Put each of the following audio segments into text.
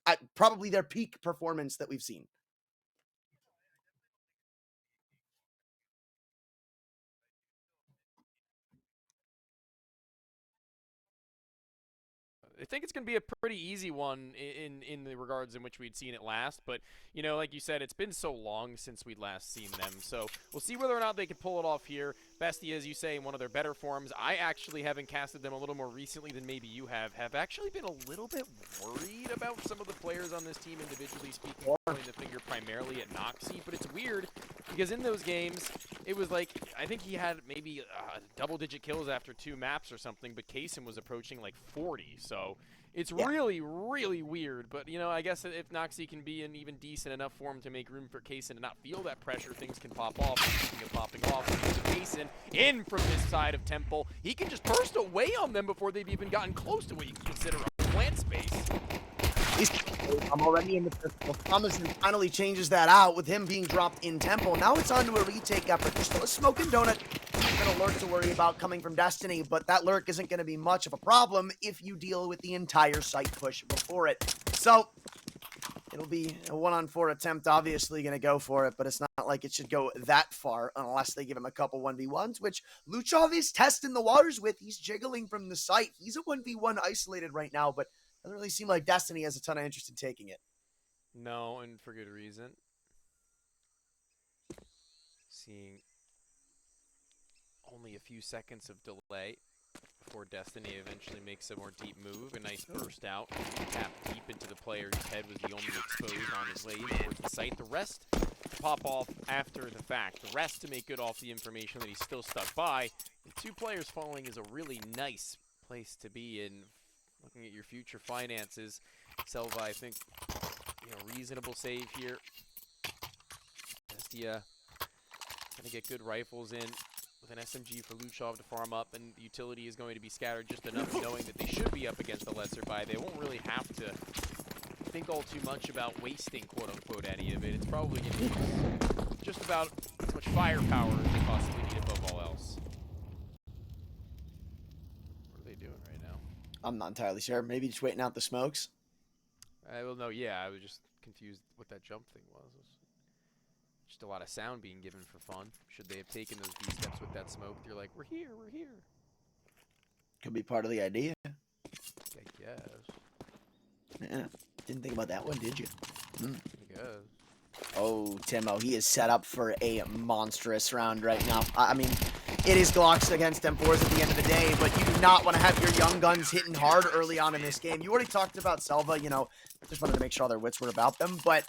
at probably their peak performance that we've seen. I think it's going to be a pretty easy one in the regards in which we'd seen it last. But, you know, like you said, it's been so long since we'd last seen them. So we'll see whether or not they can pull it off here. Bestia, as you say, in one of their better forms. I actually, having casted them a little more recently than maybe you have actually been a little bit worried about some of the players on this team individually speaking, pointing the finger primarily at Noxy. But it's weird because in those games, it was like, I think he had maybe double-digit kills after 2 maps or something, but Kaysen was approaching like 40. So it's really, really weird. But, you know, I guess if Noxy can be in even decent enough form to make room for Kaysen to not feel that pressure, things can pop off. Speaking of popping off, Kaysen in from this side of Temple. He can just burst away on them before they've even gotten close to what you can consider a plant space. I'm already in the pistol. Thomas finally changes that out with him being dropped in Temple. Now it's on to a retake effort. There's still a smoking donut and a lurk to worry about coming from Destiny, but that lurk isn't going to be much of a problem if you deal with the entire site push before it. So it'll be a 1-on-4 attempt, obviously going to go for it, but it's not like it should go that far unless they give him a couple 1v1s, which Luchov is testing the waters with. He's jiggling from the site. He's a 1v1 isolated right now, but doesn't really seem like Destiny has a ton of interest in taking it. No, and for good reason. Seeing only a few seconds of delay before Destiny eventually makes a more deep move. A nice burst out, tap deep into the player whose head was the only exposed on his way towards the site. The rest pop off after the fact. The rest to make good off the information that he's still stuck by. And 2 players falling is a really nice place to be in. Looking at your future finances, SELVA, I think, you know, reasonable save here. Bestia gonna get good rifles in with an SMG for Luchov to farm up, and the utility is going to be scattered just enough, knowing that they should be up against the lesser buy. They won't really have to think all too much about wasting, quote-unquote, any of it. It's probably going to use just about as much firepower as they possibly need above all else. What are they doing right now? I'm not entirely sure. Maybe just waiting out the smokes. Well, no, yeah, I was just confused what that jump thing was. Just a lot of sound being given for fun. Should they have taken those B steps with that smoke? They're like, we're here, we're here. Could be part of the idea. I guess. Yeah. Didn't think about that one, did you? I guess. Oh, Timo, he is set up for a monstrous round right now. I mean, it is Glocks against M4s at the end of the day, but you do not want to have your young guns hitting hard early on in this game. You already talked about SELVA, you know, just wanted to make sure all their wits were about them, but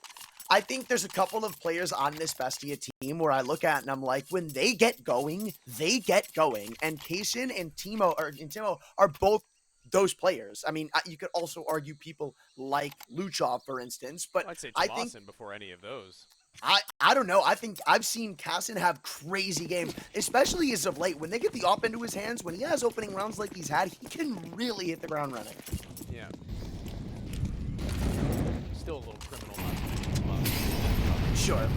I think there's a couple of players on this Bestia team where I look at and I'm like, when they get going, they get going. And Kaysen and Timo are both those players. I mean, you could also argue people like Luchov, for instance, but I'd say I think before any of those. I don't know. I think I've seen Kaysen have crazy games, especially as of late. When they get the op into his hands, when he has opening rounds like he's had, he can really hit the ground running. Yeah. Still a little criminal. Sure.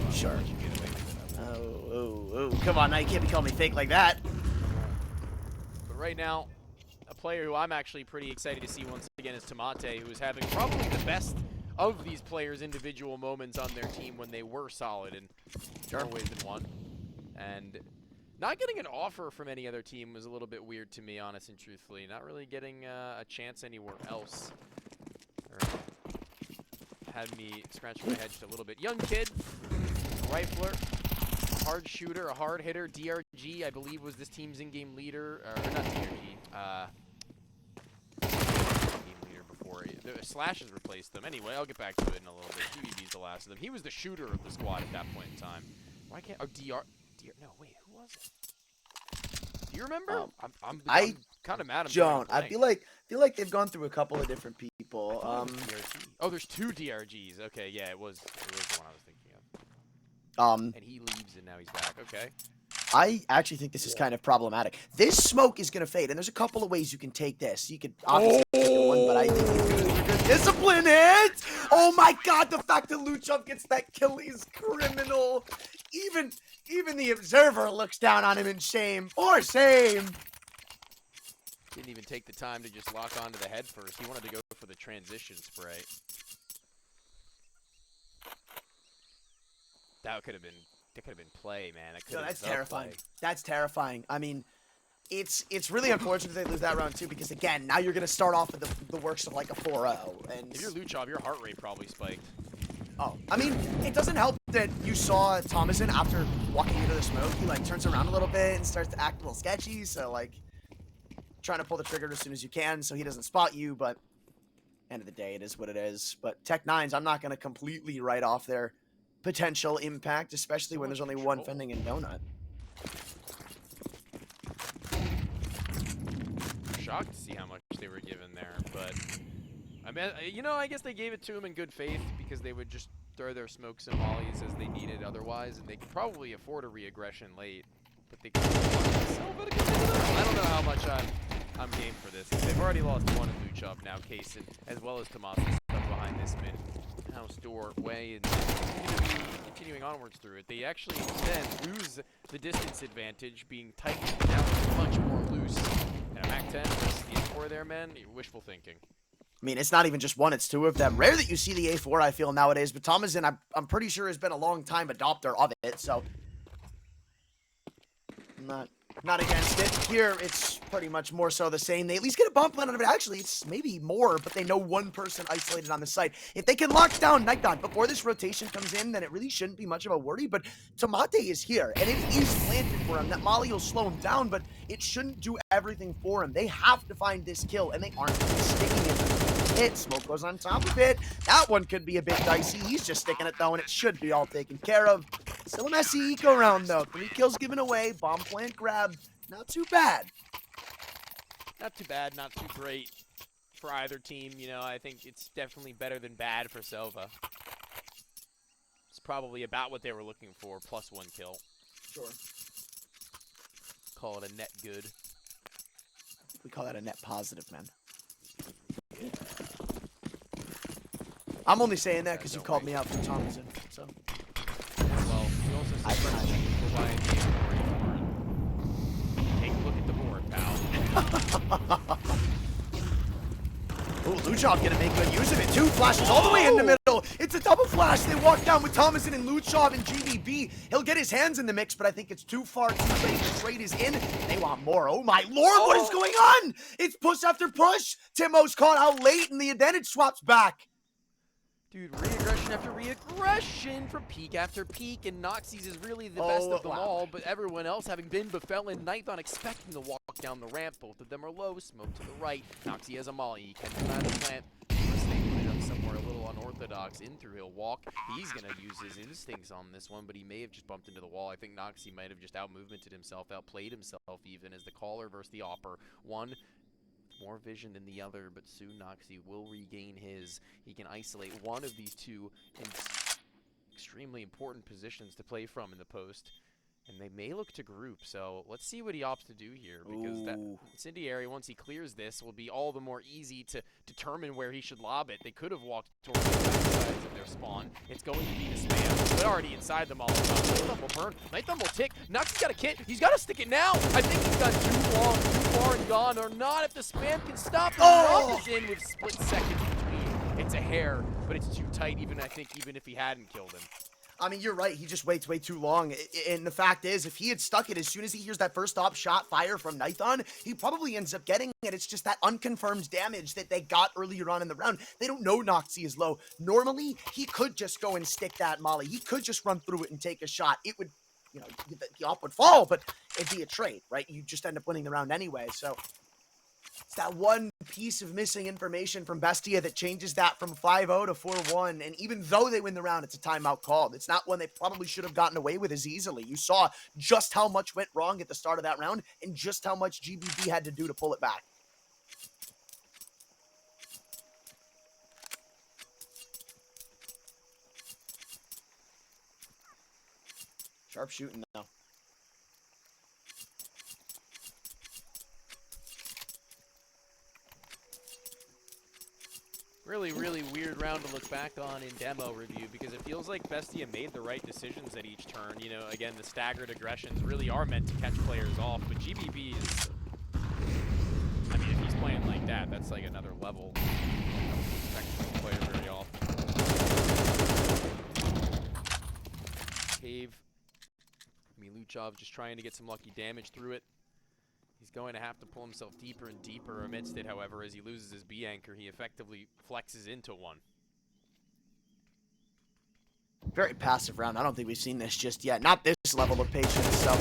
Oh, come on, now you can't be calling me fake like that. But right now, a player who I'm actually pretty excited to see once again is Tamate, who is having probably the best of these players' individual moments on their team when they were solid, and Norway's been one. And not getting an offer from any other team was a little bit weird to me, honest and truthfully. Not really getting a chance anywhere else. Had me scratching my head just a little bit. Young kid, a rifler, a hard shooter, a hard hitter. DRG, I believe, was this team's in-game leader. Or not DRG. In-game leader before. The Slashes replaced them. Anyway, I'll get back to it in a little bit. QEB's the last of them. He was the shooter of the squad at that point in time. Why can't... Oh, no, wait, who was it? Do you remember? I'm kind of mad. I feel like they've gone through a couple of different people. Oh, there's 2 DRGs. Okay, yeah, it was the one I was thinking of. And he leaves and now he's back. Okay. I actually think this is kind of problematic. This smoke is going to fade, and there's a couple of ways you can take this. You could obviously take one, but I think you could discipline it. Oh my God, the fact that Luchov gets that kill is criminal. Even the observer looks down on him in shame. For shame. Didn't even take the time to just lock onto the head first. He wanted to go for the transition spray. That could have been play, man. That could No, have that's been the terrifying. play. That's terrifying. I mean, it's really unfortunate they lose that round too, because again, now you're gonna start off with the works of like a 4-0. And If you're luchov, your heart rate probably spiked. oh, I mean, it doesn't help that you saw Thomason after walking into the smoke. He like turns around a little bit and starts to act a little sketchy. So like, trying to pull the trigger as soon as you can so he doesn't spot you. But end of the day, it is what it is. But Tech9s, I'm not gonna completely write off their potential impact, especially when there's only one fending in Donut. Shocked to see how much they were given there, but I mean, you know, I guess they gave it to him in good faith because they would just throw their smokes and mollies as they needed otherwise, and they could probably afford a re-aggression late, but they could SELVA to get into them. I don't know how much I'm game for this. They've already lost one in luchov now, Kaysen, as well as Tomas stuck behind this mid-house doorway, and continuing onwards through it. They actually then lose the distance advantage, being tightened down much more loose. And Mac 10 versus the A4 there, man, wishful thinking. I mean, it's not even just one, it's two of them. Rare that you see the A4, I feel, nowadays, but Thomason, I'm pretty sure, has been a long time adopter of it, so I'm not against it. Here, it's pretty much more so the same. They at least get a bump plan out of it. Actually, it's maybe more, but they know one person isolated on the site. If they can lock down Nighton before this rotation comes in, then it really shouldn't be much of a worry, but Tomate is here, and it is planted for him. That molly will slow him down, but it shouldn't do everything for him. They have to find this kill, and they aren't sticking in the hit. Smoke goes on top of it. That one could be a bit dicey. He's just sticking it, though, and it should be all taken care of. Still a messy eco round, though. 3 kills given away. Bomb plant grab. Not too bad. Not too bad, not too great for either team. You know, I think it's definitely better than bad for SELVA. It's probably about what they were looking for, plus 1 kill. Sure. Call it a net good. We call that a net positive, man. I'm only saying that because you called me out for Thomason, so. Well, you also said go buy a game for you. Take a look at the board, pal. Oh, luchov gonna make good use of it. 2 flashes all the way in the middle. It's a double flash. They walk down with Thomason and luchov and GBB. He'll get his hands in the mix, but I think it's too far, too late. The trade is in. They want more. Oh my lord, what is going on? It's push after push. Timo's caught out late, and the advantage swaps back. Dude, re-aggression after re-aggression from peak after peak, and Noxie's is really the best of them all, but everyone else having been befallen. Nighton expecting to walk down the ramp. Both of them are low. Smoke to the right. Noxie has a molly. He can come out of the plant. Unless they put it up somewhere a little unorthodox in through he'll walk. He's going to use his instincts on this one, but he may have just bumped into the wall. I think Noxie might have just out-movemented himself, outplayed himself even as the caller versus the opper. One more vision than the other, but soon Noxie will regain his. He can isolate one of these two in extremely important positions to play from in the post, and they may look to group. So let's see what he opts to do here, because that incendiary, once he clears this, will be all the more easy to determine where he should lob it. They could have walked towards the back sides of their spawn. It's going to be the spam, but already inside the Molotov. Nighton will burn. Nighton will tick. Noxie's got a kit. He's got to stick it now. I think he's gone too long, too far and gone, or not. If the spam can stop, the knock is in with split seconds between. It's a hair, but it's too tight. I think even if he hadn't killed him. I mean, you're right. He just waits way too long. And the fact is, if he had stuck it as soon as he hears that first op shot fire from Nighton, he probably ends up getting it. It's just that unconfirmed damage that they got earlier on in the round. They don't know Noxie is low. Normally, he could just go and stick that molly. He could just run through it and take a shot. It would, you know, the op would fall, but it'd be a trade, right? You just end up winning the round anyway. So it's that one piece of missing information from BESTIA that changes that from 5-0 to 4-1. And even though they win the round, it's a timeout called. It's not one they probably should have gotten away with as easily. You saw just how much went wrong at the start of that round and just how much GBB had to do to pull it back. Sharp shooting now. Really, really weird round to look back on in demo review, because it feels like BESTIA made the right decisions at each turn. You know, again, the staggered aggressions really are meant to catch players off, but GBB is, I mean, if he's playing like that, that's like another level. Technical player very often. luchov just trying to get some lucky damage through it. He's going to have to pull himself deeper and deeper amidst it, however, as he loses his B anchor, he effectively flexes into one. Very passive round. I don't think we've seen this just yet. Not this level of patience, so.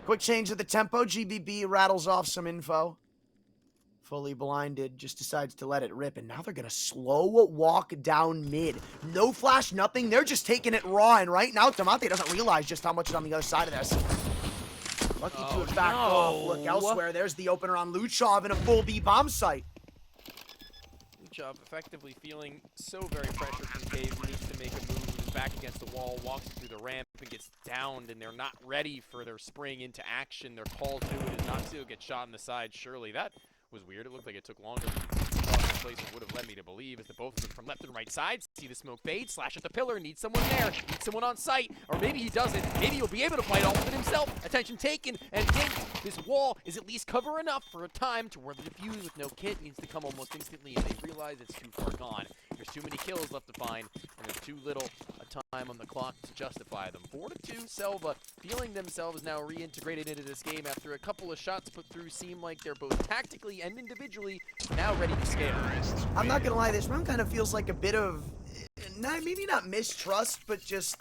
Quick change of the tempo. GBB rattles off some info. Fully blinded, just decides to let it rip, and now they're going to slow walk down mid. No flash, nothing. They're just taking it raw, and right now, Tomate doesn't realize just how much is on the other side of this. Lucky to have backed off. Look elsewhere. There's the opener on luchov in a full B bomb site. luchov effectively feeling so very pressured from Cave. He needs to make a move with his back against the wall, walks through the ramp, and gets downed, and they're not ready for their spring into action. Their call to it is not to get shot in the side, surely. That was weird. It looked like it took longer than place it would have led me to believe, as the both of them from left and right sides see the smoke fade, slash at the pillar, needs someone there, needs someone on site, or maybe he doesn't. Maybe he'll be able to fight off of it himself. Attention taken, and this wall is at least cover enough for a time to where the defuse with no kit needs to come almost instantly, and they realize it's too far gone. There's too many kills left to find, and there's too little a time on the clock to justify them. 4-2, SELVA feeling themselves now reintegrated into this game after a couple of shots put through seem like they're both tactically and individually now ready to scale. I'm not gonna lie, this round kind of feels like a bit of, maybe not mistrust, but just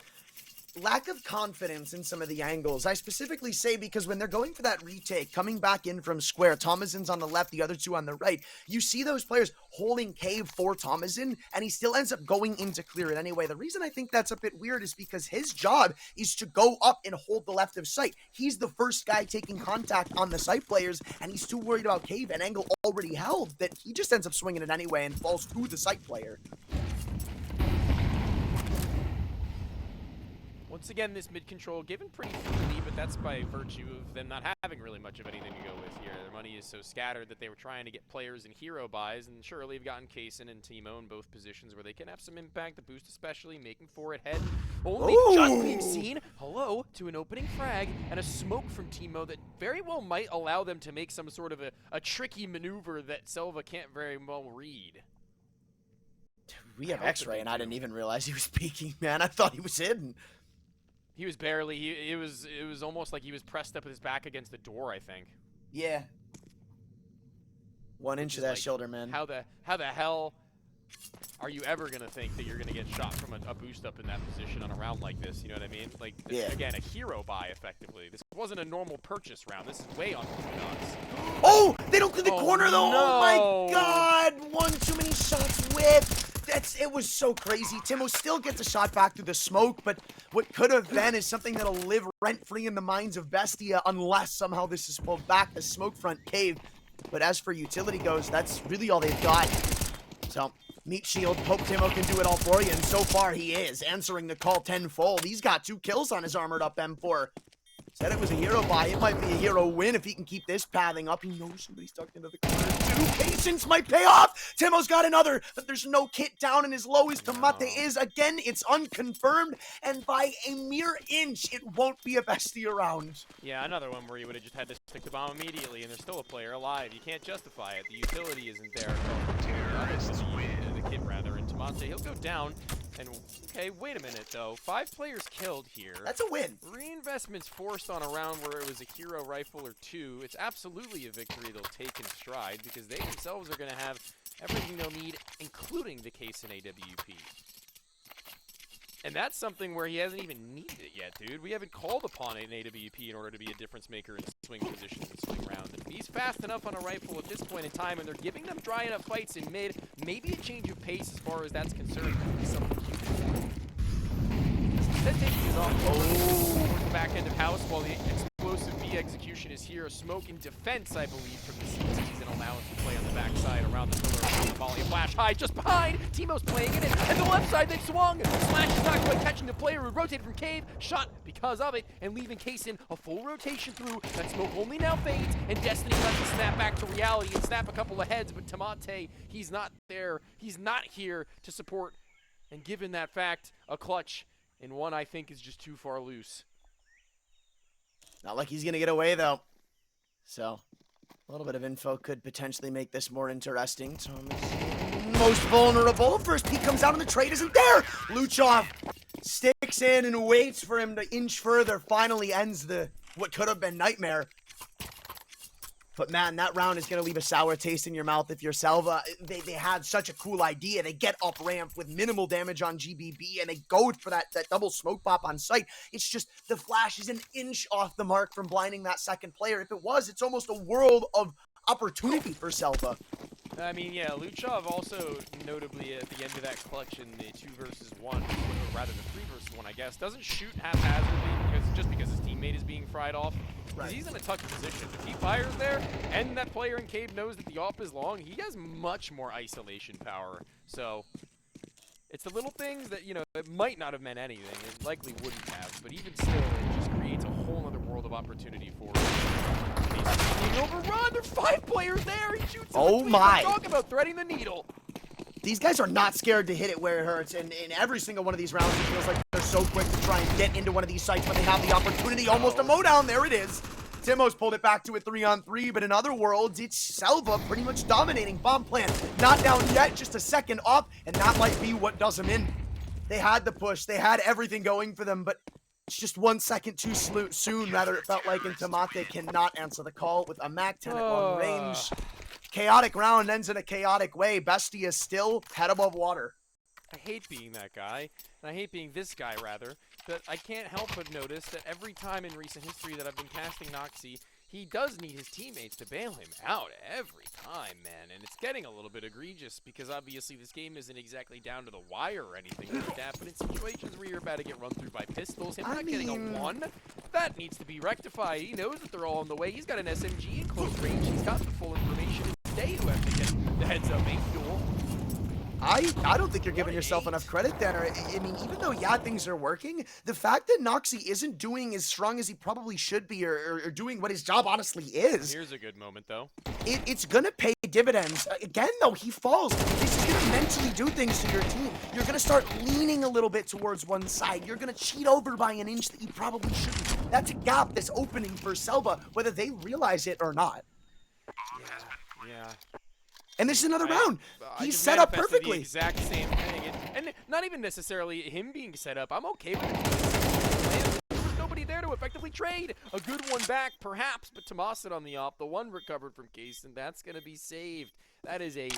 lack of confidence in some of the angles. I specifically say because when they're going for that retake, coming back in from square, Thomasin's on the left, the other two on the right, you see those players holding cave for Thomasin, and he still ends up going in to clear it anyway. The reason I think that's a bit weird is because his job is to go up and hold the left of sight. He's the first guy taking contact on the site players, and he's too worried about cave and angle already held that he just ends up swinging it anyway and falls through the site player. Once again, this mid-control given pretty freely, but that's by virtue of them not having really much of anything to go with here. Their money is so scattered that they were trying to get players in hero buys, and surely have gotten Kaysen and Timo in both positions where they can have some impact. The boost especially, making for it head. Only just being seen, hello, to an opening frag and a smoke from Timo that very well might allow them to make some sort of a tricky maneuver that SELVA can't very well read. We have X-ray, and I didn't even realize he was peeking, man. I thought he was hidden. He was barely. It was almost like he was pressed up with his back against the door, I think. Yeah. 1 inch of that shoulder, man. How the hell are you ever gonna think that you're gonna get shot from a boost up in that position on a round like this? You know what I mean? Like, this, again, a hero buy effectively. This wasn't a normal purchase round. This is way on nuts. Oh, they don't clear the corner though. No. Oh my God! One too many shots whip. It was so crazy. Timo still gets a shot back through the smoke, but what could have been is something that'll live rent-free in the minds of Bestia unless somehow this is pulled back, the smoke front cave. But as for utility goes, that's really all they've got. So, meat shield, hope Timo can do it all for you, and so far he is, answering the call tenfold. He's got 2 kills on his armored up M4. Said it was a hero buy. It might be a hero win if he can keep this pathing up. He knows somebody's tucked into the corner. 2 patience might pay off. Timo's got another, but there's no kit down, and as low as Tomate is, again, it's unconfirmed, and by a mere inch, it won't be a Bestia round. Yeah, another one where you would have just had to stick the bomb immediately, and there's still a player alive. You can't justify it. The utility isn't there. The kit, rather, and Tomate, he'll go down. And, okay, wait a minute, though. 5 players killed here. That's a win. Reinvestments forced on a round where it was a hero rifle or 2. It's absolutely a victory they'll take in stride because they themselves are going to have everything they'll need, including the case in AWP. And that's something where he hasn't even needed it yet, dude. We haven't called upon an AWP in order to be a difference maker in swing positions and swing round. And if he's fast enough on a rifle at this point in time, and they're giving them dry enough fights in mid, maybe a change of pace as far as that's concerned could be something huge. That takes his off towards the back end of house while the explosive B execution is here. A smoke in defense, I believe, from the CTs and allow us to play on the backside around the pillar. The volley of flash high just behind. Timo's playing in it, and the left side they swung. Slash is not quite catching the player who rotated from cave, shot because of it, and leaving Kaysen a full rotation through. That smoke only now fades, and Destiny lets to snap back to reality and snap a couple of heads, but Tomate, he's not there. He's not here to support, and given that fact, a clutch in one I think is just too far loose. Not like he's going to get away, though. So, a little bit of info could potentially make this more interesting. Thomas, most vulnerable. First peek comes out and the trade isn't there. luchov sticks kicks in and waits for him to inch further. Finally ends what could have been nightmare. But man, that round is going to leave a sour taste in your mouth if you're SELVA. They had such a cool idea. They get up ramp with minimal damage on GBB, and they go for that double smoke pop on site. It's just the flash is an inch off the mark from blinding that second player. If it was, it's almost a world of opportunity for SELVA. I mean, yeah, luchov also notably at the end of that collection, the 2 versus 1, or rather the 3 versus 1, I guess, doesn't shoot haphazardly because his teammate is being fried off. Because he's in a touch position. If he fires there, and that player in cave knows that the AWP is long, he has much more isolation power. So, it's the little things that, you know, it might not have meant anything. It likely wouldn't have. But even still, it just creates a whole other world of opportunity for him. He's overrun! There's 5 players there! He shoots him. Oh my! Talk about threading the needle. These guys are not scared to hit it where it hurts, and in every single one of these rounds, it feels like they're so quick to try and get into one of these sites when they have the opportunity. Almost a mowdown. There it is. Timo's pulled it back to a 3-on-3, but in other worlds, it's SELVA pretty much dominating. Bomb plant not down yet, just a second off, and that might be what does them in. They had the push. They had everything going for them, but it's just 1 second too soon, rather it felt like, and Tamate cannot answer the call with a MAC-10 at long range. Chaotic round ends in a chaotic way. BESTIA still head above water. I hate being that guy, and I hate being this guy, rather, but I can't help but notice that every time in recent history that I've been casting Noxie, he does need his teammates to bail him out every time, man, and it's getting a little bit egregious because obviously this game isn't exactly down to the wire or anything like that, but in situations where you're about to get run through by pistols, him not getting a 1, that needs to be rectified. He knows that they're all on the way. He's got an SMG in close range. He's got the full information. It's they who have to get the heads-up aim duel. I don't think you're giving yourself enough credit there. I mean, even though, yeah, things are working, the fact that Noxie isn't doing as strong as he probably should be or doing what his job honestly is. Here's a good moment, though. It's going to pay dividends. Again, though, he falls. This is going to mentally do things to your team. You're going to start leaning a little bit towards one side. You're going to cheat over by an inch that you probably shouldn't. That's a gap that's opening for SELVA, whether they realize it or not. Yeah. And this is another round. He's just set up manifested perfectly. The exact same thing, and not even necessarily him being set up. I'm okay with it. There was nobody there to effectively trade. A good one back, perhaps, but Tomasit on the op. The one recovered from Case, and that's going to be saved. That is a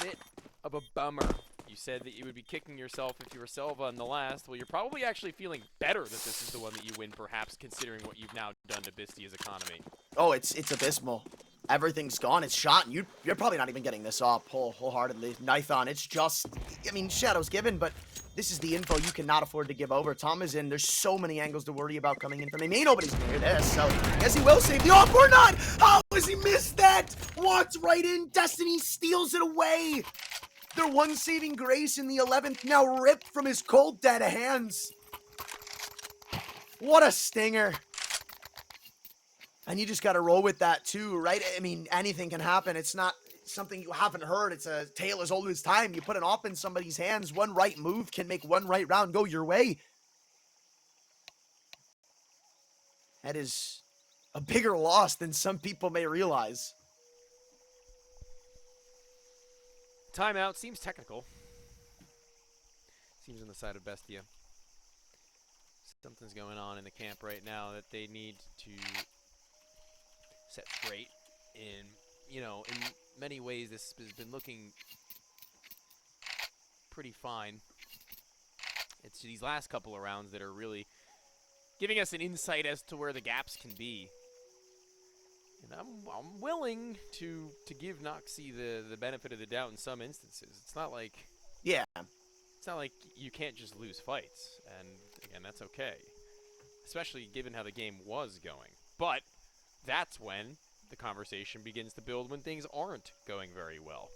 bit of a bummer. You said that you would be kicking yourself if you were SELVA in the last. Well, you're probably actually feeling better that this is the one that you win, perhaps, considering what you've now done to BESTIA's economy. Oh, it's abysmal. Everything's gone. It's shot. And you're probably not even getting this off wholeheartedly. Knife on. It's just, I mean, shadow's given, but this is the info you cannot afford to give over. Tom is in. There's so many angles to worry about coming in from him. Ain't nobody's near this, so I guess he will save the off or not. How has he missed that? Walks right in. Destiny steals it away. Their one saving grace in the 11th now ripped from his cold dead hands. What a stinger. And you just got to roll with that too, right? I mean, anything can happen. It's not something you haven't heard. It's a tale as old as time. You put an op in somebody's hands, one right move can make one right round go your way. That is a bigger loss than some people may realize. Timeout seems technical. Seems on the side of BESTIA. Something's going on in the camp right now that they need to set straight. In many ways, this has been looking pretty fine. It's these last couple of rounds that are really giving us an insight as to where the gaps can be. And I'm willing to give Noxie the benefit of the doubt in some instances. It's not like it's not like you can't just lose fights, and again, that's okay, especially given how the game was going. But that's when the conversation begins to build, when things aren't going very well.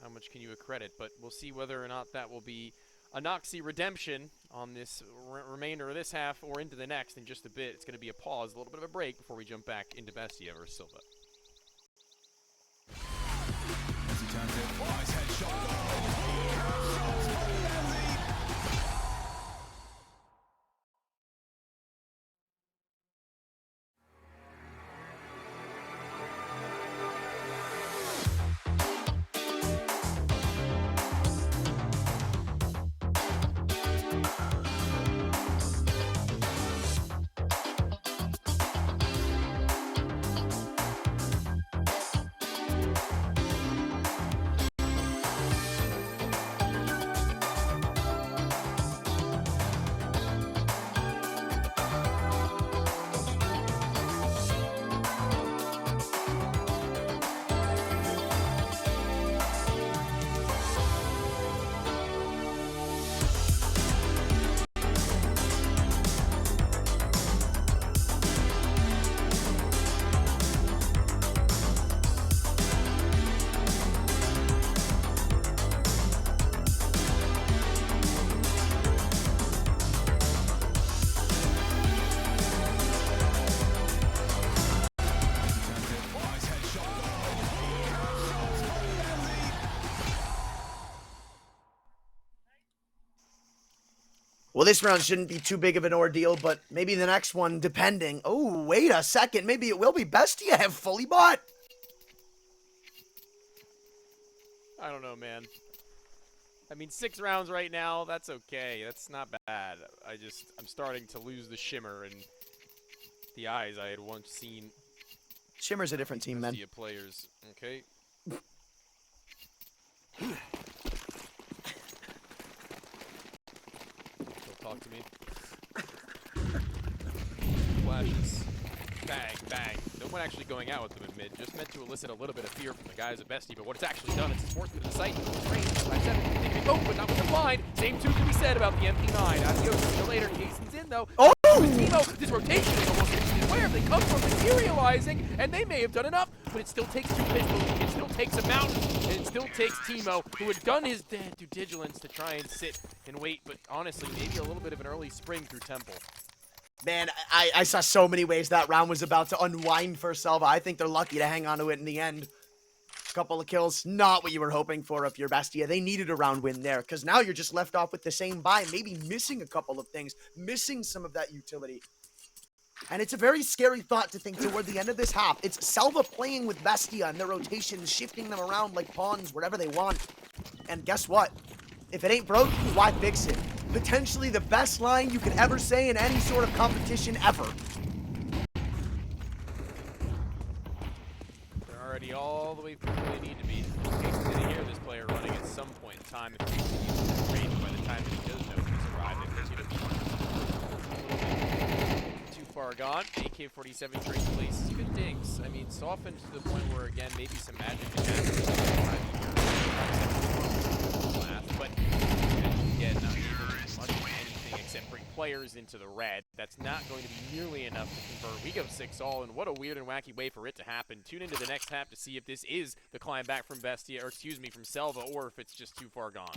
How much can you accredit? But we'll see whether or not that will be a Noxie redemption on this remainder of this half or into the next in just a bit. It's going to be a pause, a little bit of a break before we jump back into BESTIA versus SELVA. As he turns it, nice headshot. Well, this round shouldn't be too big of an ordeal, but maybe the next one, depending. Oh, wait a second. Maybe it will be BESTIA have fully bought. I don't know, man. I mean, 6 rounds right now, that's okay. That's not bad. I'm starting to lose the shimmer and the eyes I had once seen. Shimmer's a different team, man. BESTIA players. Okay. Don't talk to me. Flashes. Bang, bang. No one actually going out with them in mid. Just meant to elicit a little bit of fear from the guys at BESTIA, but what it's actually done is it's forced them to the site. Range, 5-7. They can go, but not with the blind. Same tune can be said about the MP9. Adios, see you later. Jason's in, though. Oh! Timo, this rotation is almost instant. Where have they come from? Materializing, and they may have done enough, but it still takes 2 pistols. It still takes a mountain, and it still takes Timo, who had done his due diligence to try and sit and wait, but honestly, maybe a little bit of an early spring through Temple. Man, I saw so many ways that round was about to unwind for SELVA. I think they're lucky to hang on to it in the end. A couple of kills, not what you were hoping for if you're BESTIA. They needed a round win there, because now you're just left off with the same buy, maybe missing a couple of things, missing some of that utility. And it's a very scary thought to think toward the end of this half. It's SELVA playing with BESTIA and their rotations, shifting them around like pawns wherever they want. And guess what? If it ain't broke, why fix it? Potentially the best line you could ever say in any sort of competition ever. They're already all the way from where they need to be. Jason's going to hear this player running at some point in time if he's using range by the time that he does know he's arrived. If he's going to be too far gone. AK-47 trades places good digs. I mean, softened to the point where, again, maybe some magic can happen. But again, not even much of anything except bring players into the red. That's not going to be nearly enough to convert. We go 6-all, and what a weird and wacky way for it to happen. Tune into the next half to see if this is the climb back from BESTIA, or excuse me, from SELVA, or if it's just too far gone.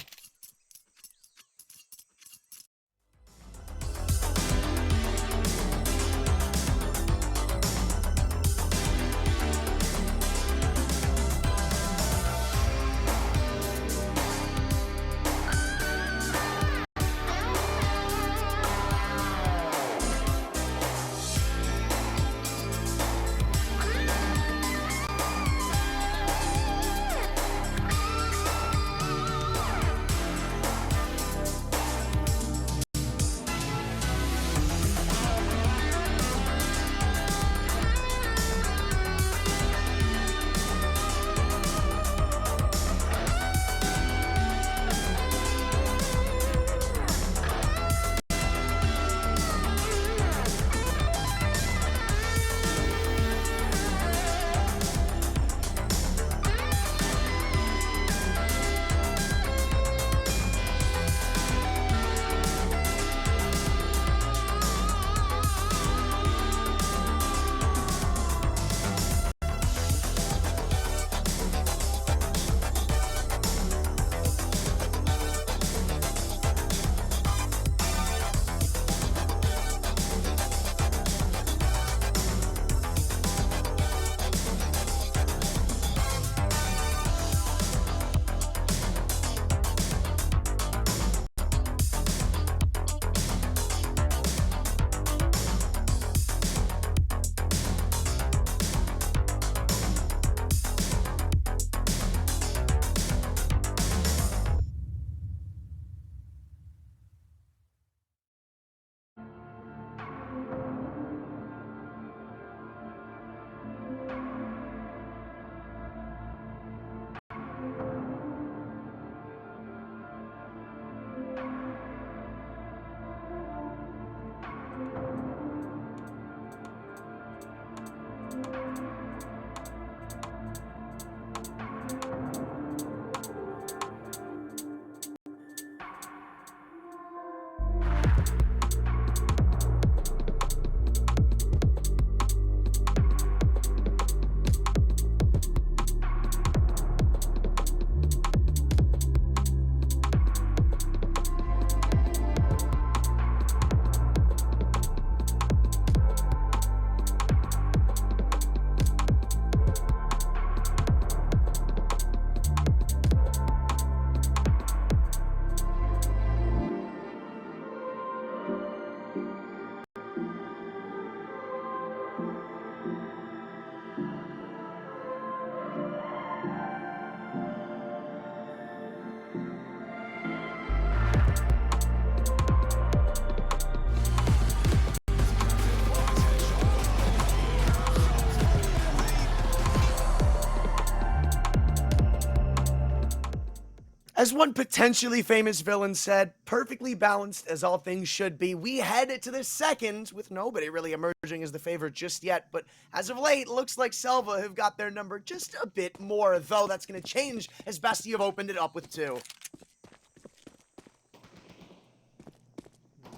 As one potentially famous villain said, perfectly balanced as all things should be. We head to the second with nobody really emerging as the favorite just yet. But as of late, looks like SELVA have got their number just a bit more, though that's going to change as BESTIA have opened it up with 2.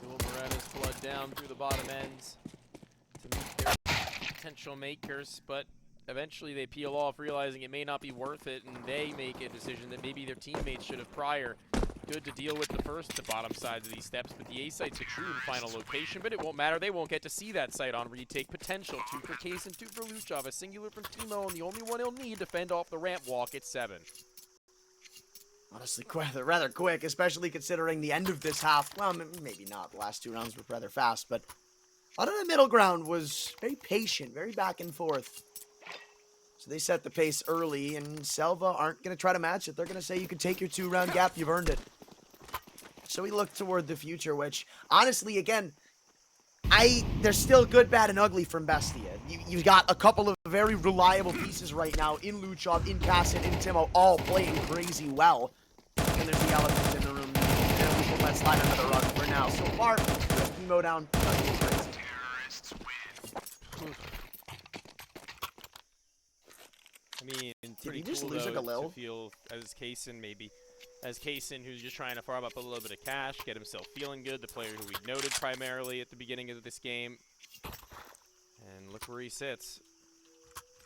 Moretta's flood down through the bottom ends to meet their potential makers, but eventually they peel off, realizing it may not be worth it, and they make a decision that maybe their teammates should have prior. Good to deal with the first, the bottom sides of these steps, but the A site's a true and final location, but it won't matter. They won't get to see that site on retake. Potential 2 for Case and 2 for luchov. A singular from Timo, and the only one he'll need to fend off the ramp walk at 7. Honestly, rather quick, especially considering the end of this half. Well, maybe not. The last 2 rounds were rather fast, but out of the middle ground was very patient, very back and forth. So they set the pace early, and SELVA aren't going to try to match it. They're going to say you can take your 2-round gap, you've earned it. So we look toward the future, which, honestly, again, there's still good, bad, and ugly from BESTIA. You've got a couple of very reliable pieces right now in luchov, in Cassin, in Timo, all playing crazy well. And there's the elephant in the room, and we will let slide under the rug for now. So far, Timo down, nothing crazy. I mean, pretty he just cool, lose though, like a little? to feel as Kaysen, maybe. As Kaysen, who's just trying to farm up a little bit of cash, get himself feeling good, the player who we noted primarily at the beginning of this game. And look where he sits.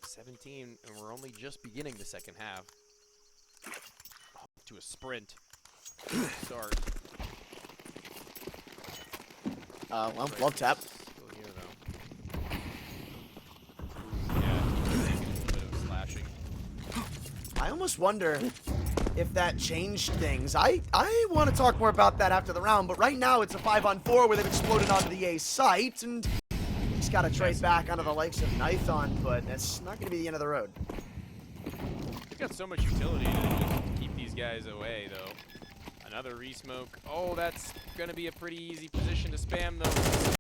17, and we're only just beginning the second half. To a sprint. Start. Well, love tap. Still here, though. Yeah, a bit of slashing. I almost wonder if that changed things. I want to talk more about that after the round, but right now it's a 5-on-4 where they've exploded onto the A site, and he's got to trade back onto the likes of Nython, but that's not going to be the end of the road. They've got so much utility to keep these guys away, though. Another resmoke. Oh, that's going to be a pretty easy position to spam, though.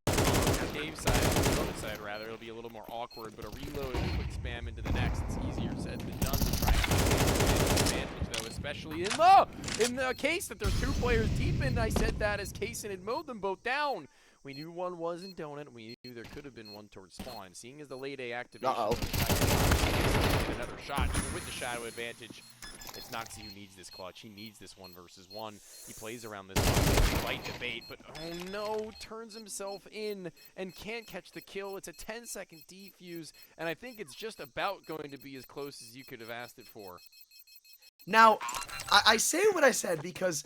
Cave side, the other side, rather. It'll be a little more awkward, but a reload and a quick spam into the next. It's easier said than done to try and take advantage, though, especially in the case that there's 2 players deep in. I said that as Kaysen had mowed them both down. We knew one was in Donut. We knew there could have been one towards spawn. Seeing as the late A activation, another shot, even with the shadow advantage. It's Noxie who needs this clutch. He needs this 1-versus-1. He plays around this one, fight debate, but oh no, turns himself in and can't catch the kill. It's a 10-second defuse, and I think it's just about going to be as close as you could have asked it for. Now, I say what I said because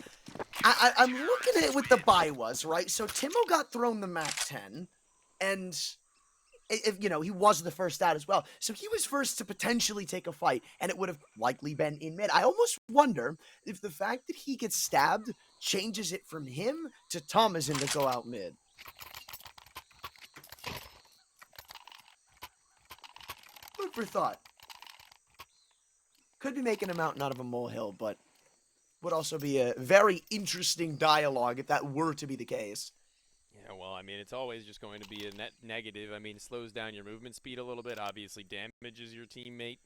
I'm looking at it with the buy was, right? So Timo got thrown the Mac 10, and you know, he was the first out as well. So he was first to potentially take a fight, and it would have likely been in mid. I almost wonder if the fact that he gets stabbed changes it from him to Thomason to go out mid. Food for thought. Could be making a mountain out of a molehill, but would also be a very interesting dialogue if that were to be the case. Yeah, well, I mean, it's always just going to be a net negative. I mean, it slows down your movement speed a little bit, obviously damages your teammate.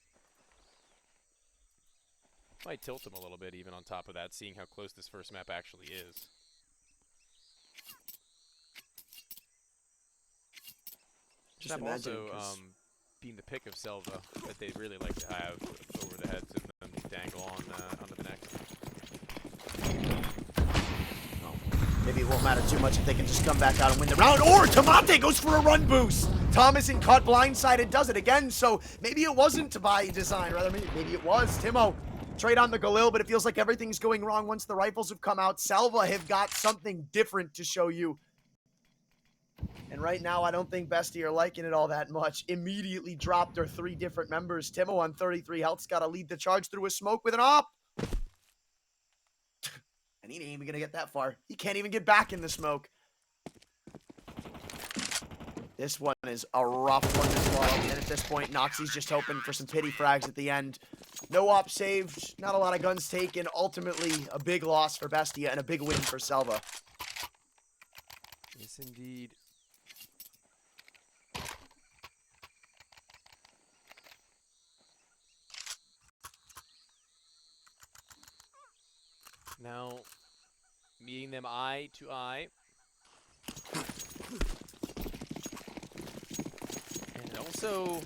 Might tilt him a little bit even on top of that, seeing how close this first map actually is. Just Map also being the pick of SELVA that they really like to have over the heads of them to dangle on onto the next. Well, maybe it won't matter too much if they can just come back out and win the round. Or Tamate goes for a run boost. Thomason caught blindsided, does it again. So maybe it wasn't by design, rather maybe it was. Timo trade on the Galil, but it feels like everything's going wrong once the rifles have come out. SELVA have got something different to show you. And right now, I don't think BESTIA are liking it all that much. Immediately dropped their 3 different members. Timo on 33 health's got to lead the charge through a smoke with an op. And he ain't even going to get that far. He can't even get back in the smoke. This one is a rough one to swallow. And at this point, Noxie's just hoping for some pity frags at the end. No op saved. Not a lot of guns taken. Ultimately, a big loss for BESTIA and a big win for SELVA. Yes, indeed. Now, meeting them eye to eye. And also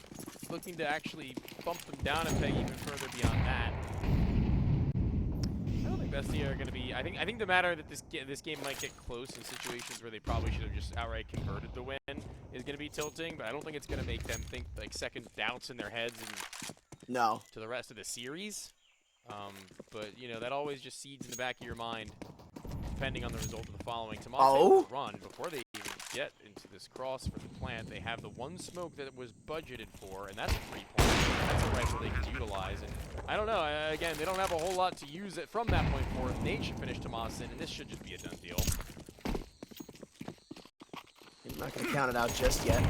looking to actually bump them down a peg even further beyond that. I don't think BESTIA are going to be... I think the matter that this game might get close in situations where they probably should have just outright converted the win is going to be tilting, but I don't think it's going to make them think like second doubts in their heads and No. to the rest of the series. But, you know, that always just seeds in the back of your mind, depending on the result of the following. Tomas run before they even get into this cross for the plant. They have the one smoke that was budgeted for, and that's a 3-point. That's a rifle they can utilize. And I don't know. Again, they don't have a whole lot to use it from that point forward. Nate should finish Tomas in, and this should just be a done deal. I'm not going to count it out just yet.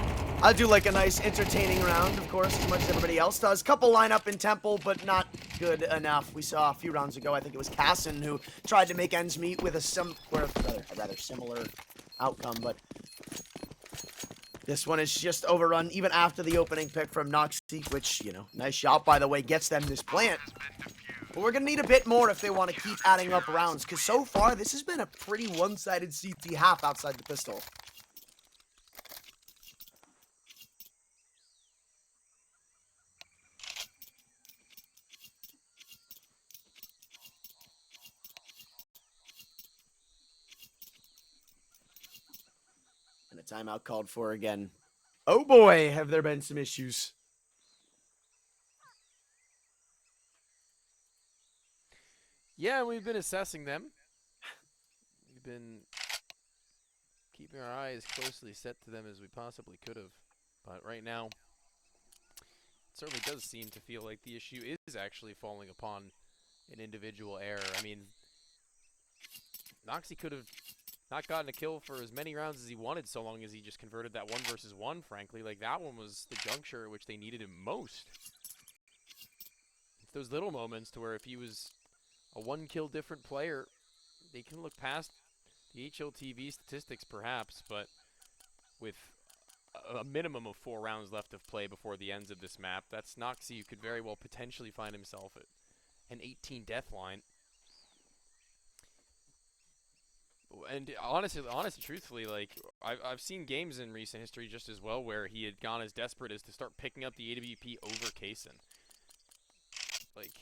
I do like a nice entertaining round, of course, as much as everybody else does. Couple line up in Temple, but not good enough. We saw a few rounds ago, I think it was Casson who tried to make ends meet with a rather similar outcome, but this one is just overrun even after the opening pick from Noxie, which, you know, nice shot, by the way, gets them this plant. But we're going to need a bit more if they want to keep adding up rounds, because so far this has been a pretty one-sided CT half outside the pistol. And a timeout called for again. Oh boy, have there been some issues. Yeah, we've been assessing them. We've been keeping our eyes closely set to them as we possibly could have. But right now, it certainly does seem to feel like the issue is actually falling upon an individual error. I mean, Noxie could have not gotten a kill for as many rounds as he wanted so long as he just converted that 1 versus 1, frankly. Like, that one was the juncture at which they needed him most. It's those little moments to where if he was a 1-kill different player, they can look past the HLTV statistics perhaps, but with a minimum of 4 rounds left of play before the ends of this map, that's Noxie who could very well potentially find himself at an 18 death line. And honestly, truthfully, like, I've seen games in recent history just as well where he had gone as desperate as to start picking up the AWP over Kaysen. Like,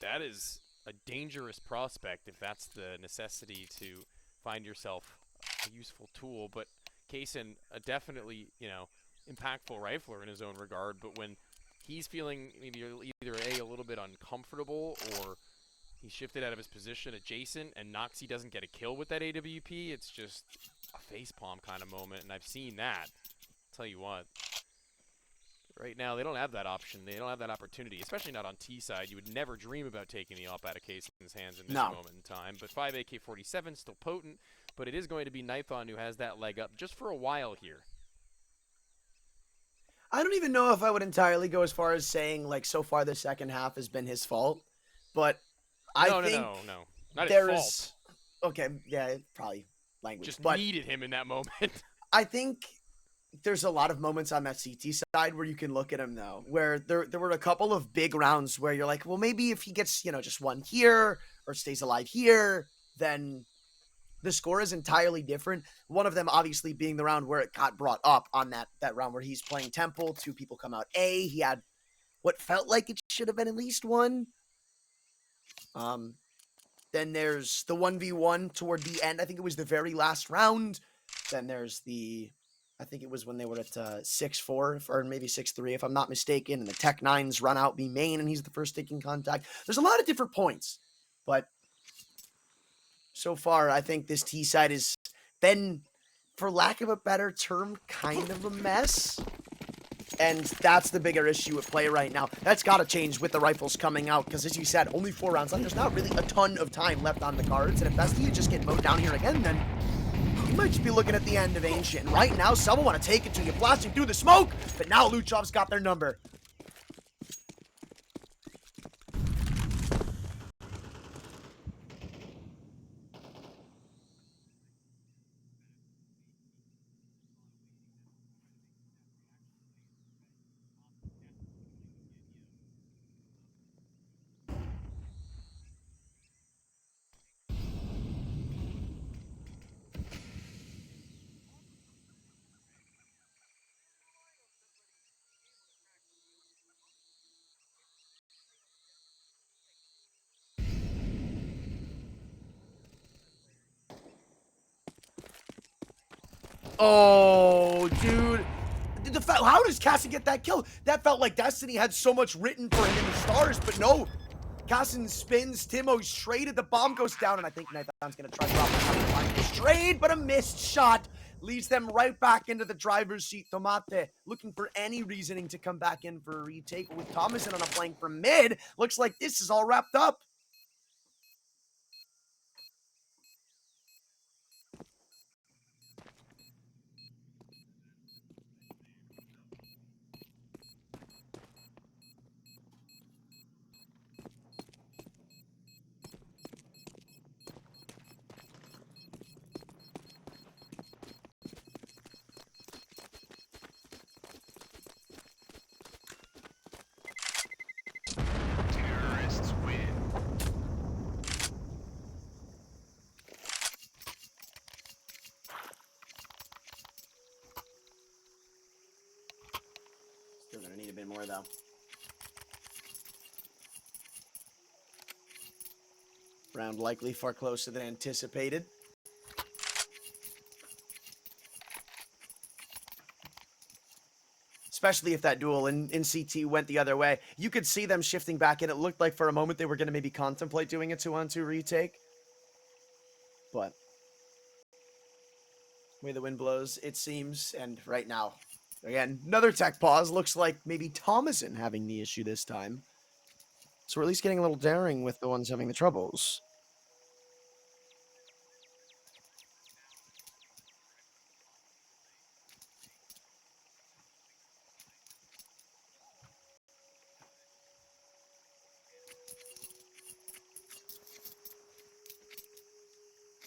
that is a dangerous prospect if that's the necessity to find yourself a useful tool. But Kaysen, a definitely, you know, impactful rifler in his own regard. But when he's feeling maybe either a little bit uncomfortable or he's shifted out of his position adjacent and Noxie doesn't get a kill with that AWP, it's just a facepalm kind of moment, and I've seen that. I'll tell you what. Right now, they don't have that option. They don't have that opportunity, especially not on T side. You would never dream about taking the op out of Kaysen's hands in this moment in time. But 5 AK-47, still potent, but it is going to be Nithon who has that leg up just for a while here. I don't even know if I would entirely go as far as saying, like, so far the second half has been his fault, but I think no. Not there his is... fault. Okay, yeah, probably language. Just but needed him in that moment. I think there's a lot of moments on that CT side where you can look at him, though, where there were a couple of big rounds where you're like, well, maybe if he gets, you know, just one here or stays alive here, then the score is entirely different. One of them obviously being the round where it got brought up on that round where he's playing Temple. 2 people come out A. He had what felt like it should have been at least one. Then there's the 1v1 toward the end. I think it was the very last round. Then there's I think it was when they were at 6-4 or maybe 6-3 if I'm not mistaken. And the Tech 9s run out B main and he's the first taking contact. There's a lot of different points. But so far, I think this T side has been, for lack of a better term, kind of a mess. And that's the bigger issue at play right now. That's got to change with the rifles coming out, because as you said, only 4 rounds left. There's not really a ton of time left on the cards. And if BESTIA just get mowed down here again, then you might just be looking at the end of Ancient. And right now, SELVA want to take it to you, blasting through the smoke. But now Luchov's got their number. Oh, dude. How does Cassin get that kill? That felt like Destiny had so much written for him in the stars, but no. Cassin spins, Timo's traded, the bomb goes down, and I think Nathan's gonna try to drop this trade, but a missed shot leads them right back into the driver's seat. Tomate looking for any reasoning to come back in for a retake with Thomason on a flank from mid. Looks like this is all wrapped up. Terrorists win. Still gonna need a bit more though. Round likely far closer than anticipated. Especially if that duel in CT went the other way. You could see them shifting back in. It looked like for a moment they were going to maybe contemplate doing a 2-on-2 retake. But the way the wind blows, it seems. And right now, again, another tech pause. Looks like maybe Thomason having the issue this time. So we're at least getting a little daring with the ones having the troubles.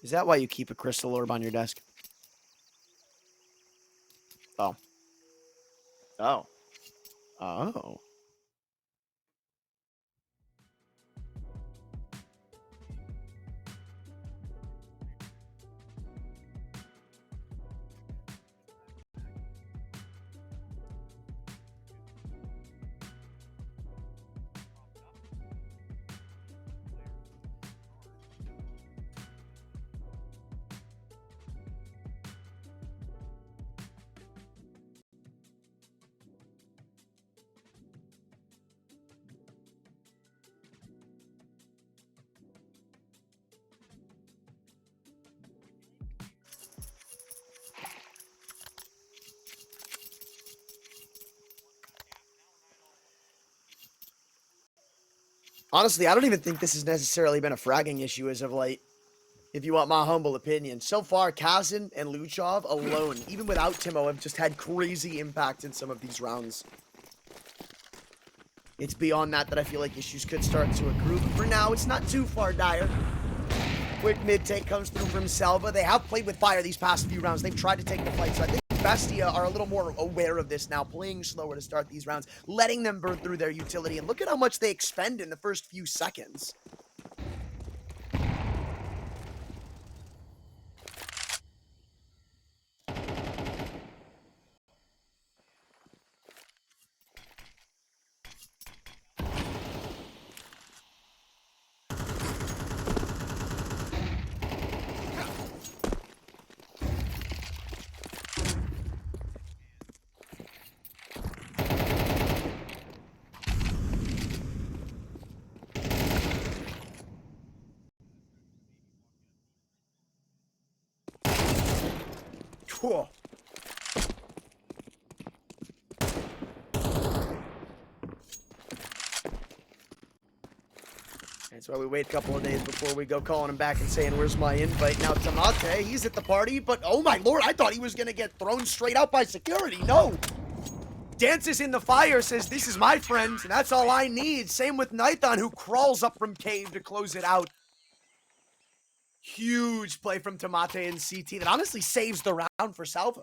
Is that why you keep a crystal orb on your desk? Oh. Oh. Oh. Honestly, I don't even think this has necessarily been a fragging issue as of late, if you want my humble opinion. So far, Kazan and Luchov alone, even without Timo, have just had crazy impact in some of these rounds. It's beyond that I feel like issues could start to accrue, but for now, it's not too far dire. Quick mid-take comes through from SELVA. They have played with fire these past few rounds. They've tried to take the fight, so I think BESTIA are a little more aware of this now, playing slower to start these rounds, letting them burn through their utility, and look at how much they expend in the first few seconds. Cool. That's why we wait a couple of days before we go calling him back and saying, where's my invite? Now, Tamate, he's at the party, but oh my lord, I thought he was going to get thrown straight out by security. No. Dances in the fire, says, this is my friend, and that's all I need. Same with Nathan, who crawls up from cave to close it out. Huge play from Tamate and CT that honestly saves the round for SELVA.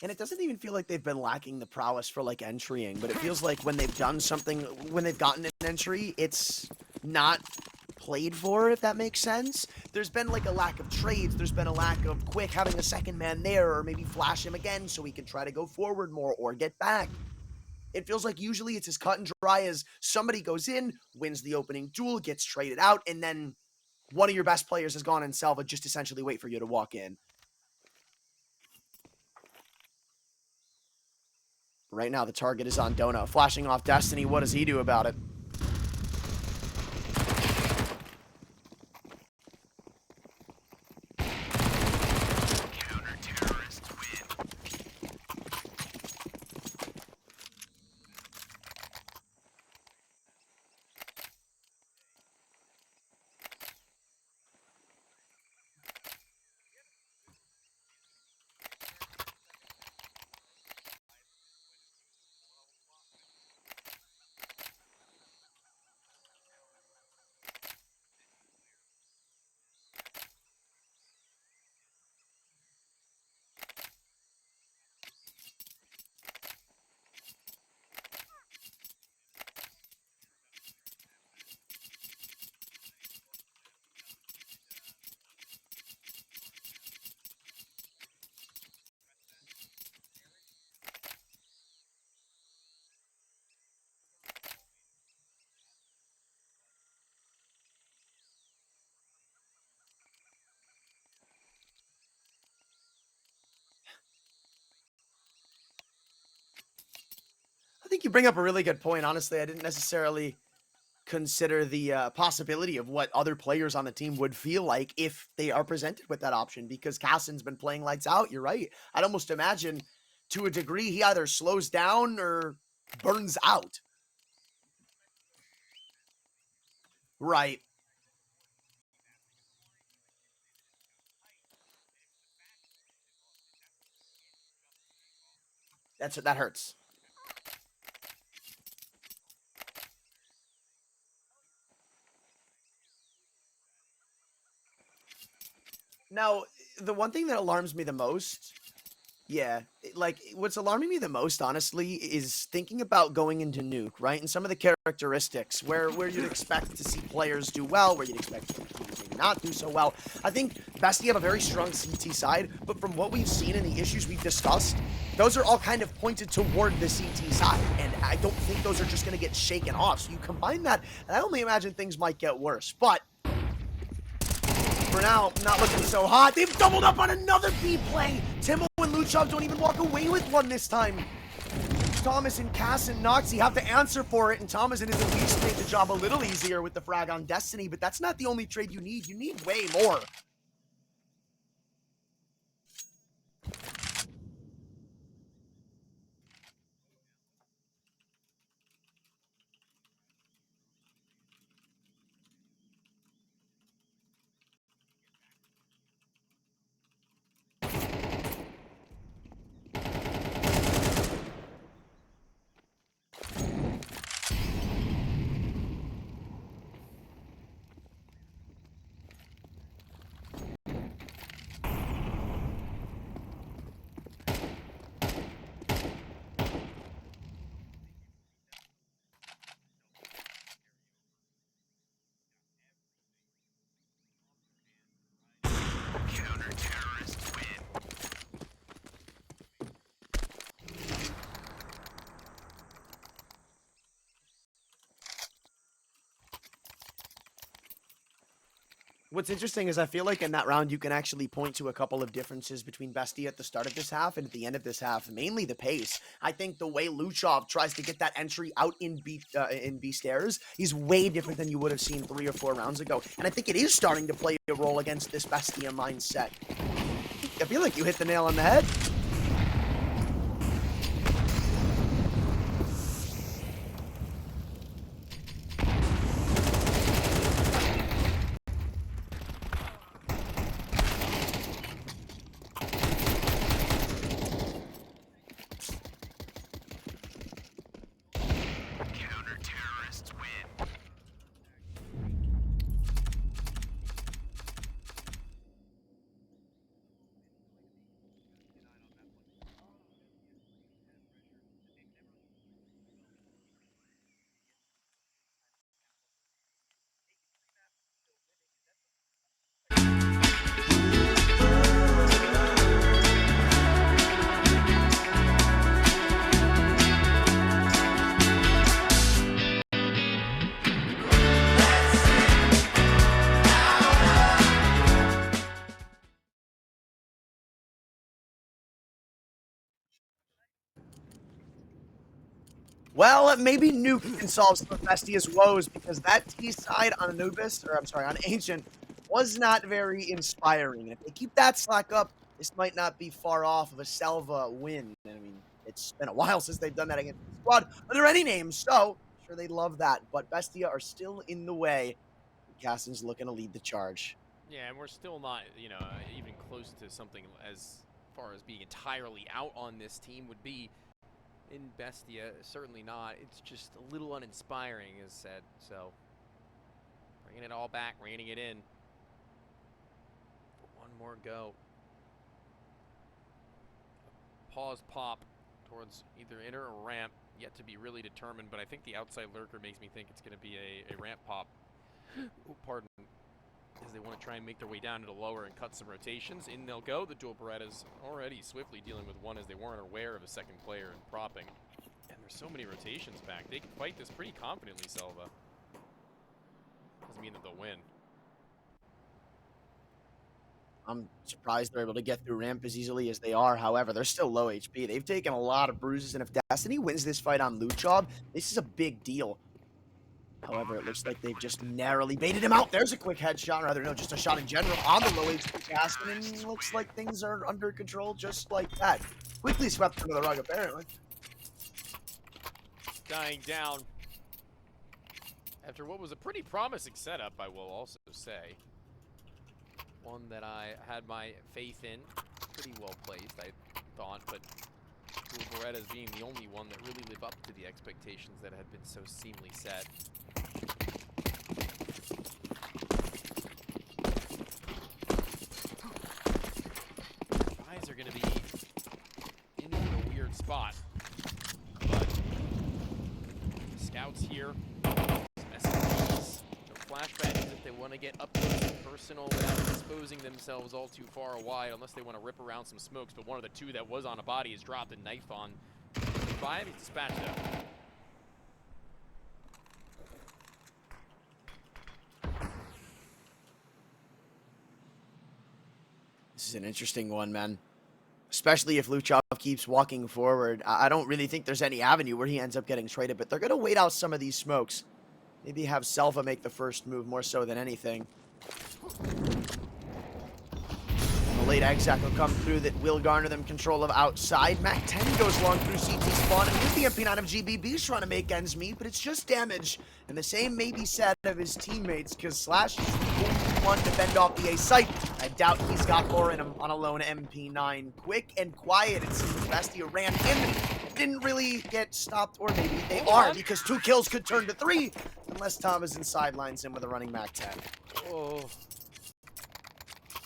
And it doesn't even feel like they've been lacking the prowess for like entrying, but it feels like when they've done something, when they've gotten an entry, it's not played for, if that makes sense. There's been like a lack of trades, there's been a lack of quick having a second man there, or maybe flash him again so he can try to go forward more or get back. It feels like usually it's as cut and dry as somebody goes in, wins the opening duel, gets traded out, and then one of your best players has gone in SELVA, just essentially wait for you to walk in. Right now, the target is on Donut. Flashing off Destiny. What does he do about it? Counter-terrorists win. I think you bring up a really good point. Honestly, I didn't necessarily consider the possibility of what other players on the team would feel like if they are presented with that option, because Cassin's been playing lights out. You're right. I'd almost imagine to a degree he either slows down or burns out. Right. That hurts. Now, the one thing that alarms me the most, yeah, like what's alarming me the most, honestly, is thinking about going into Nuke, right? And some of the characteristics where you'd expect to see players do well, where you'd expect them to maybe not do so well. I think BESTIA have a very strong CT side, but from what we've seen and the issues we've discussed, those are all kind of pointed toward the CT side, and I don't think those are just going to get shaken off. So you combine that, and I only imagine things might get worse. But for now, not looking so hot. They've doubled up on another B play. Timo and luchov don't even walk away with one this time. Thomas and Cass and Noxy have to answer for it, and Thomas and his at least made the job a little easier with the frag on Destiny, but that's not the only trade you need. You need way more. Counter-terrorists win. What's interesting is I feel like in that round you can actually point to a couple of differences between BESTIA at the start of this half and at the end of this half, mainly the pace. I think the way luchov tries to get that entry out in B stairs is way different than you would have seen 3 or 4 rounds ago, and I think it is starting to play a role against this BESTIA mindset. I feel like you hit the nail on the head. Counter-terrorists win. Well, maybe Nuke can solve some of Bestia's woes because that T side on Anubis, or I'm sorry, on Ancient, was not very inspiring. If they keep that slack up, this might not be far off of a Selva win. I mean, it's been a while since they've done that against the squad under any name, so I'm sure they'd love that. But Bestia are still in the way. Caston's looking to lead the charge. Yeah, and we're still not, you know, even close to something as far as being entirely out on this team would be. In Bestia, certainly not. It's just a little uninspiring, as said. So, bringing it all back, reining it in. One more go. Pause pop towards either inner or ramp. Yet to be really determined, but I think the outside lurker makes me think it's going to be a ramp pop. Oh, pardon. As they want to try and make their way down to the lower and cut some rotations. In they'll go. The dual Berettas already swiftly dealing with one as they weren't aware of a second player and propping. And there's so many rotations back. They can fight this pretty confidently, Selva. Doesn't mean that they'll win. I'm surprised they're able to get through ramp as easily as they are. However, they're still low HP. They've taken a lot of bruises, and if Destiny wins this fight on luchov, this is a big deal. However, it looks like they've just narrowly baited him out. There's a quick headshot, or rather, no, just a shot in general on the low HP Caston, and looks like things are under control just like that. Quickly swept under the rug, apparently. Dying down. After what was a pretty promising setup, I will also say. One that I had my faith in. Pretty well placed, I thought, but dual Berettas being the only one that really lived up to the expectations that had been so seamlessly set. Guys are going to be in a weird spot, but scouts here, SMGs, no flashbangs if they want to get up close and personal without exposing themselves all too far wide, unless they want to rip around some smokes. But one of the two that was on a body is dropped a knife on 5. He's dispatched out. This is an interesting one, man. Especially if luchov keeps walking forward. I don't really think there's any avenue where he ends up getting traded, but they're going to wait out some of these smokes. Maybe have SELVA make the first move more so than anything. The late exec will come through that will garner them control of outside. Mac 10 goes long through CT spawn, and with the MP9 of GBB's trying to make ends meet, but it's just damage. And the same may be said of his teammates, because Slash is the only one to fend off the A site. I doubt he's got more in him on a lone MP9. Quick and quiet, it seems. Bestia ran in, didn't really get stopped, or maybe they are, because 2 kills could turn to 3, unless Thomason sidelines him with a running Mac 10. Oh.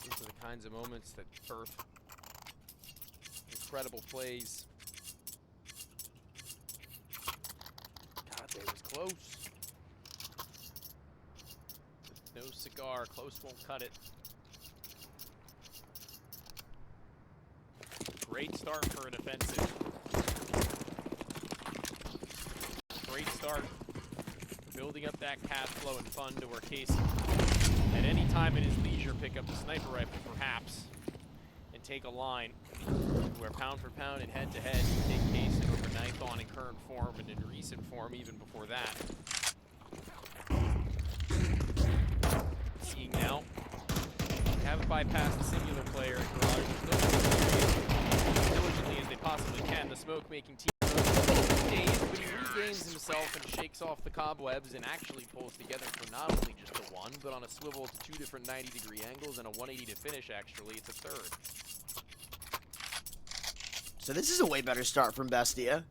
These are the kinds of moments that birth incredible plays. God, they was close. No cigar, close won't cut it. Great start for an offensive. Great start. Building up that cash flow and fun to where Case at any time in his leisure pick up the sniper rifle perhaps and take a line where pound for pound and head to head you take Case over Nython in current form and in recent form even before that. Seeing now, haven't bypassed the singular player in Garage as diligently as they possibly can. The smoke making team days, but he regains himself and shakes off the cobwebs and actually pulls together for not only just a one, but on a swivel to 2 different 90-degree angles and a 180 to finish. Actually, it's a third. So this is a way better start from Bestia.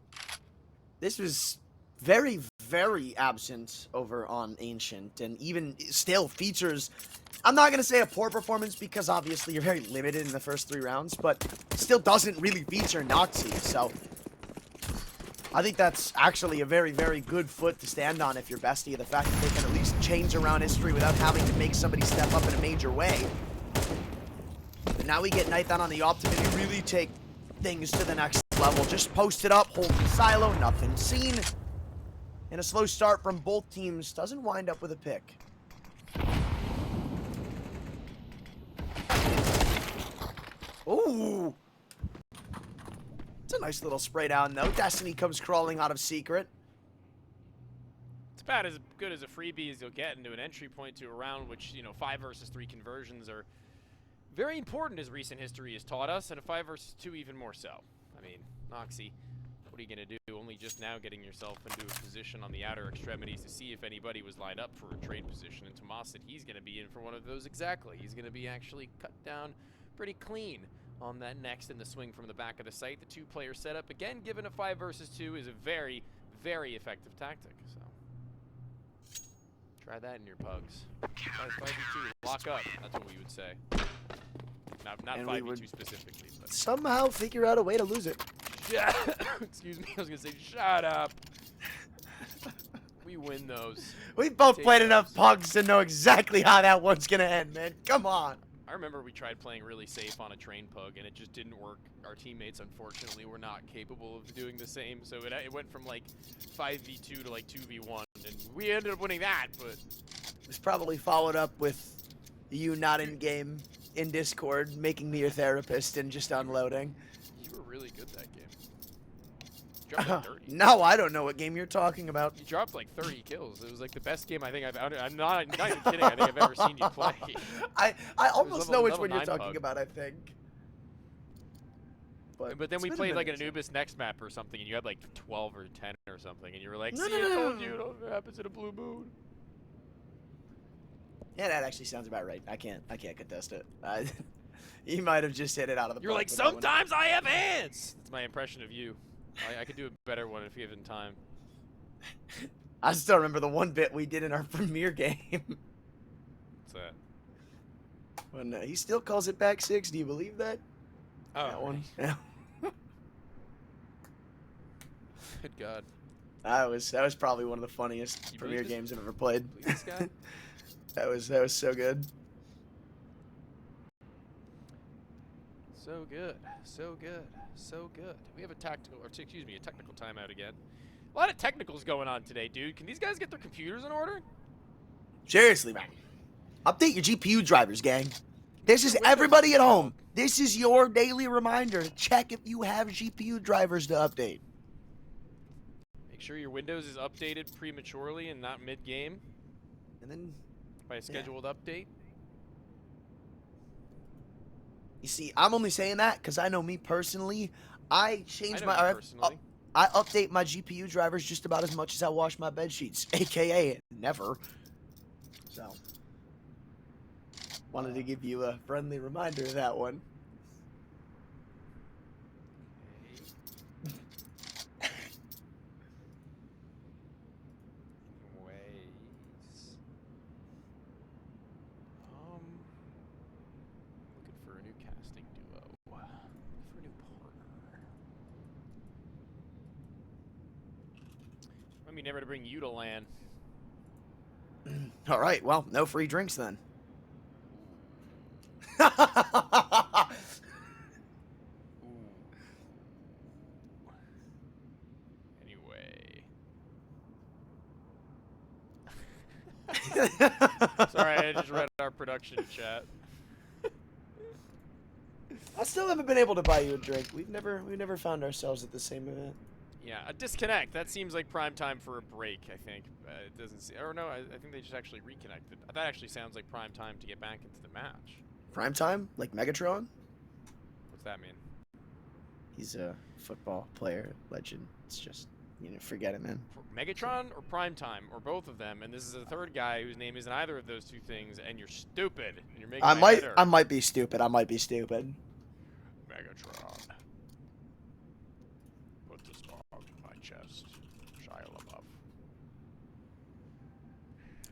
This was very, very absent over on Ancient, and even still features, I'm not going to say a poor performance because obviously you're very limited in the first 3 rounds, but still doesn't really feature Noxy, so I think that's actually a very, very good foot to stand on if you're Bestia, the fact that they can at least change around history without having to make somebody step up in a major way. But now we get Nython on the opportunity to really take things to the next level. Just post it up, hold the silo, nothing seen. And a slow start from both teams doesn't wind up with a pick. Ooh. It's a nice little spray down, though. Destiny comes crawling out of secret. about as good as a freebie as you'll get into an entry point to a round, which, you know, 5 versus 3 conversions are very important, as recent history has taught us, and a 5 versus 2 even more so. I mean, Noxie, what are you going to do? Only just now getting yourself into a position on the outer extremities to see if anybody was lined up for a trade position. And Tomas said he's going to be in for one of those exactly. He's going to be actually cut down pretty clean on that next in the swing from the back of the site. The 2-player setup, again, given a 5 versus 2, is a very, very effective tactic. So try that in your pugs. 5v2, lock up. That's what we would say. Not 5v2 specifically, but somehow figure out a way to lose it. yeah. Excuse me. I was gonna say, shut up. We win those. We've both Take played those. enough pugs to know exactly how that one's gonna end, man. Come on. I remember we tried playing really safe on a train pug, and it just didn't work. Our teammates, unfortunately, were not capable of doing the same, so it went from like 5v2 to like 2v1, and we ended up winning that, but It was probably followed up with you not in game in Discord, making me your therapist and just unloading. you were really good that game. You dropped like 30. No, I don't know what game you're talking about. You dropped like 30 kills. It was like the best game I think I'm not even kidding. I think I've ever seen you play. I almost know which level one you're 9 talking pug. about, I think. But then it's we been a played like an minute. Anubis next map or something, and you had like 12 or 10 or something, and you were like, No, see, no, I no, told no. you, it happens in a blue moon. Yeah, that actually sounds about right. I can't contest it. You might have just hit it out of the You're park like, with that one. sometimes I have ants! That's my impression of you. I could do a better one if given time. I still remember the one bit we did in our premiere game. What's that? When he still calls it back 6. Do you believe that? Oh, That one. Yeah. good God. That was probably one of the funniest You premiere believe this- games I've ever played. Believe this guy? That was so good. So good, so good, so good. We have a technical timeout again. A lot of technicals going on today, dude. Can these guys get their computers in order? Seriously, man. Update your GPU drivers, gang. This is everybody at home. This is your daily reminder to check if you have GPU drivers to update. Make sure your Windows is updated prematurely and not mid-game And then, by a scheduled update. you see, I'm only saying that because I know me personally. I change I know my you personally. I update my GPU drivers just about as much as I wash my bed sheets, aka never. So, wanted to give you a friendly reminder of that one. Anyways, looking for a new casting duo. Looking for a new partner. I mean, never to bring you to land. All right, well, no free drinks then. Anyway. Sorry, I just read our production chat. I still haven't been able to buy you a drink. We've never found ourselves at the same event. Yeah, a disconnect. That seems like prime time for a break, I think. It doesn't see, or no, I think they just actually reconnected. That actually sounds like prime time to get back into the match. Prime time, like Megatron. What's that mean? He's a football player, legend. It's just, forget it, man. Megatron or prime time or both of them? And this is a third guy whose name isn't either of those two things, and you're stupid. And you're making I my head hurt. might be stupid. I might be stupid. Megatron. Put the spark in my chest. Shia LaBeouf.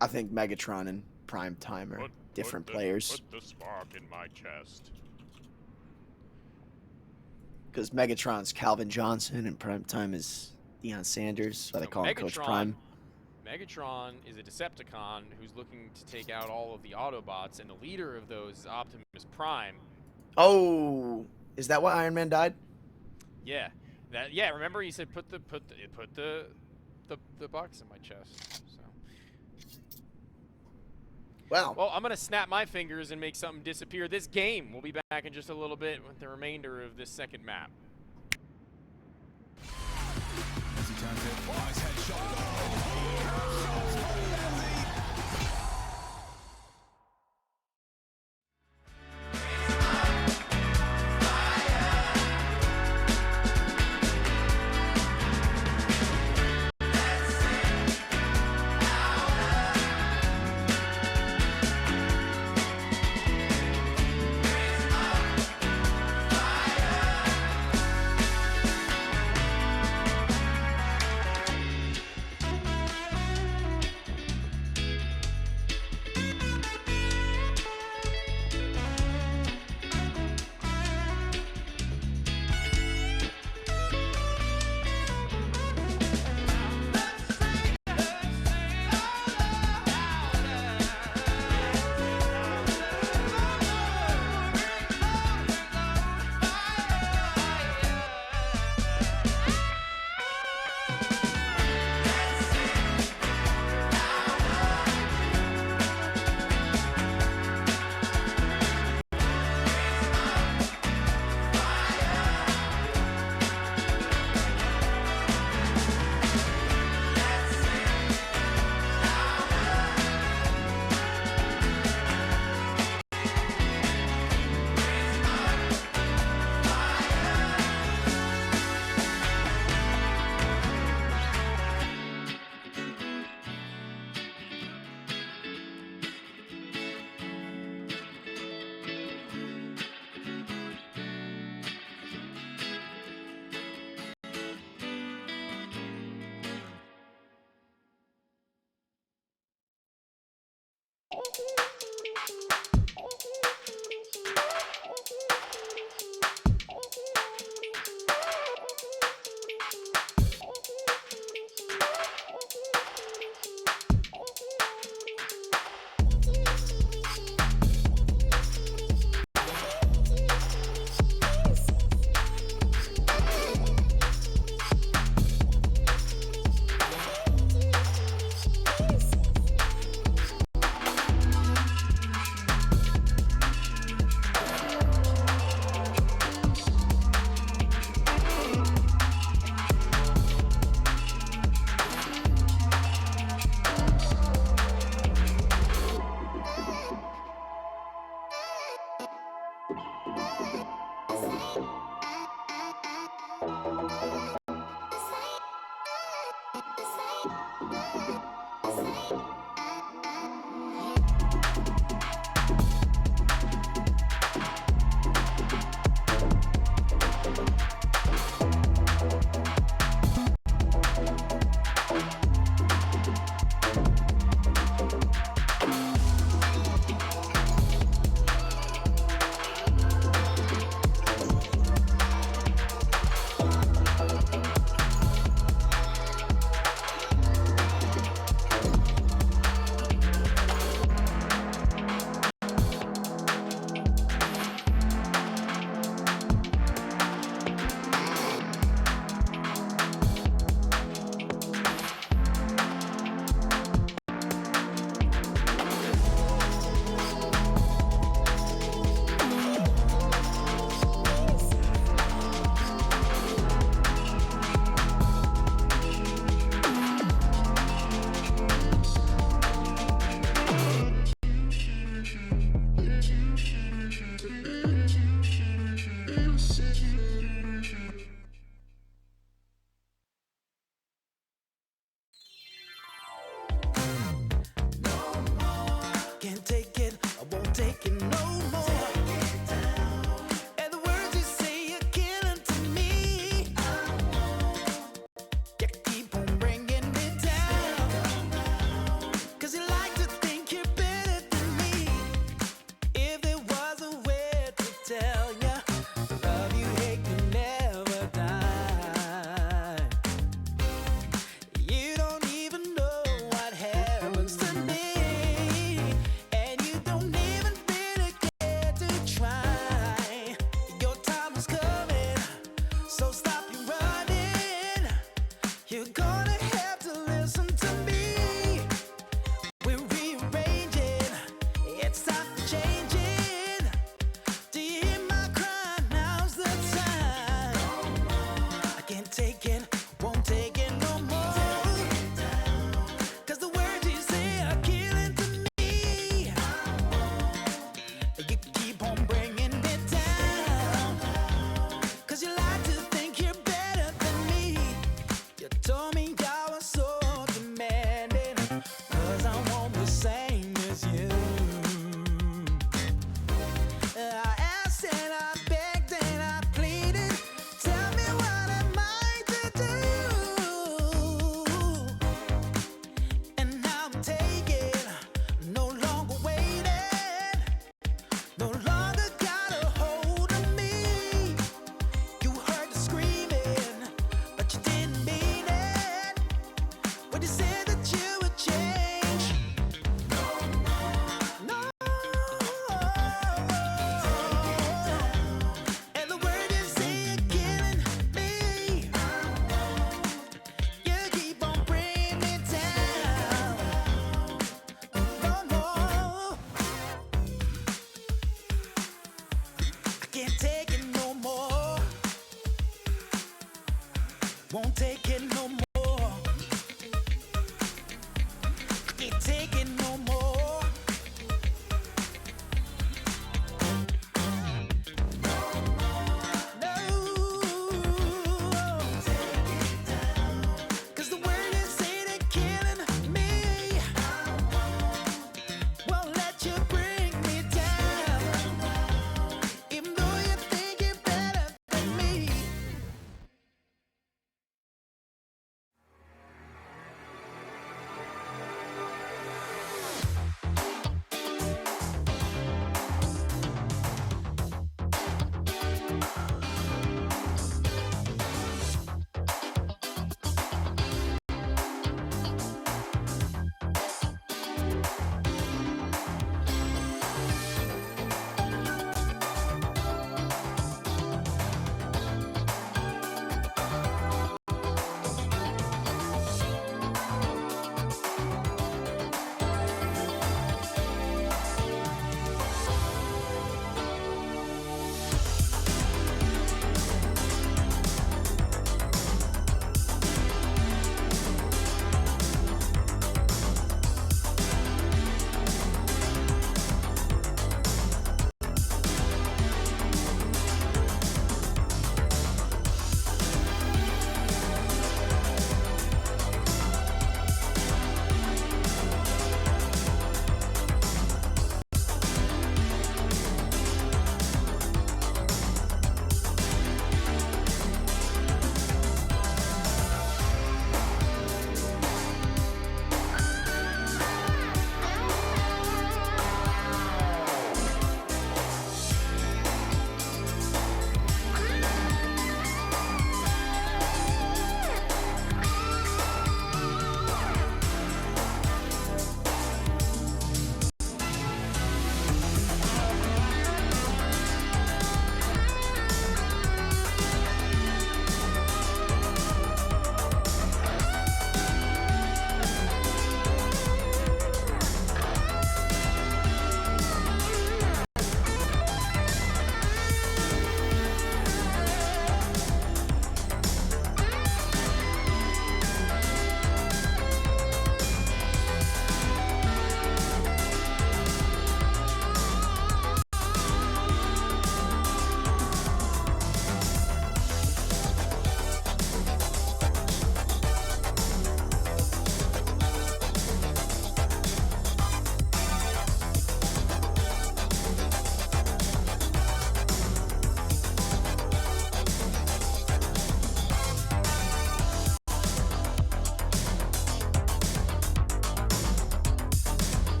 I think Megatron and Prime Time are different players. Put the spark in my chest. Because Megatron's Calvin Johnson and Prime Time is Deion Sanders. So they No, call him Coach Prime. Megatron is a Decepticon who's looking to take out all of the Autobots, and the leader of those is Optimus Prime. Oh, is that why Iron Man died? Yeah, yeah. Remember, he said put the box in my chest. So. Wow. Well, I'm gonna snap my fingers and make something disappear. This game. We'll be back in just a little bit with the remainder of this second map. As he turns it, headshot. Won't take it no more. Can't take it no more. No. 'Cause the way you say they're killing me won't let you bring me down. Even though you think you're better than me.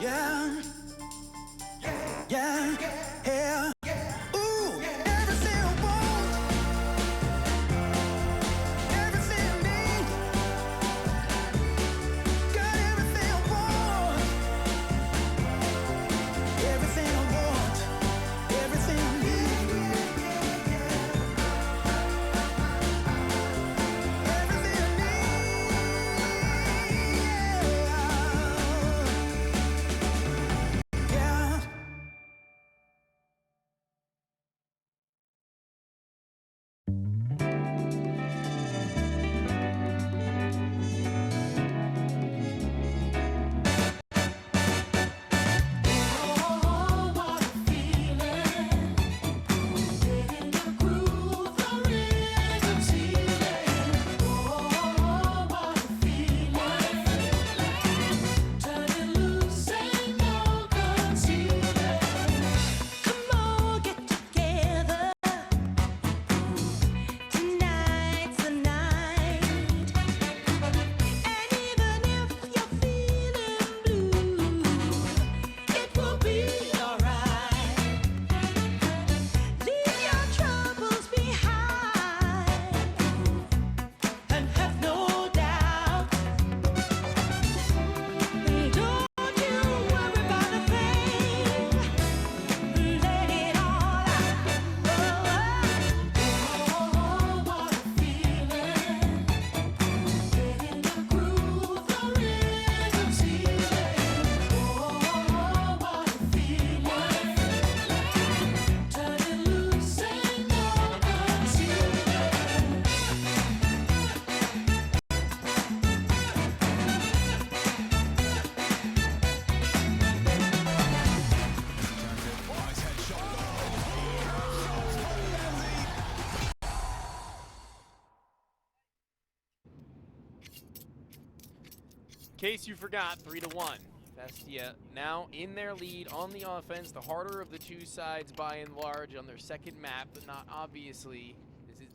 Yeah. Yeah. Yeah. Ooh, everything I want. Everything I need. Got everything I want. Everything I want. Everything I need. Everything I need. Yeah. Oh, what a feeling. Getting the groove, the rhythm feeling. Oh, what a feeling. Turning loose and no concealing. Come on, get together. Tonight's the night. And even if you're feeling blue, it will be alright. Leave your troubles behind and have no doubt. And don't you worry about a thing. Let it all out. Oh, what a feeling. Getting the groove, the rhythm feeling. Oh, what a feeling. Turning loose and no concealing. In case you forgot, 3-1. Bestia now in their lead on the offense, the harder of the two sides by and large on their second map, but not obviously.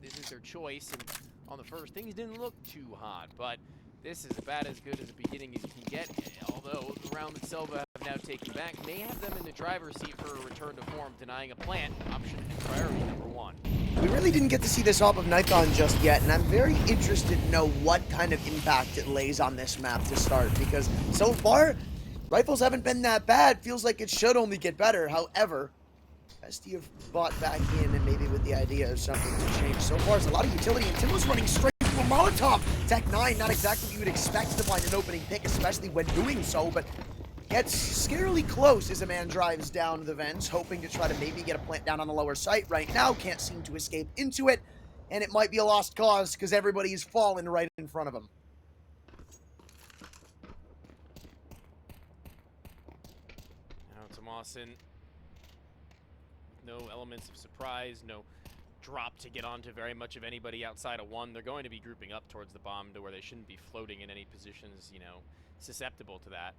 This is their choice, and on the first, things didn't look too hot, but this is about as good as a beginning as you can get, although the round that SELVA have now taken back may have them in the driver's seat for a return to form, denying a plant, option and priority number 1. We really didn't get to see this off of Nikon just yet, and I'm very interested to know what kind of impact it lays on this map to start, because so far, rifles haven't been that bad. Feels like it should only get better. However, Bestia bought back in, and maybe with the idea of something to change. So far, it's a lot of utility, and Timbo's running straight to a Molotov. Tech 9, not exactly what you would expect to find an opening pick, especially when doing so, but gets scarily close as a man drives down the vents, hoping to try to maybe get a plant down on the lower site. Right now, can't seem to escape into it, and it might be a lost cause because everybody is falling right in front of him. Now to Mawson. No elements of surprise, no drop to get onto very much of anybody outside of 1. They're going to be grouping up towards the bomb to where they shouldn't be floating in any positions, you know, susceptible to that.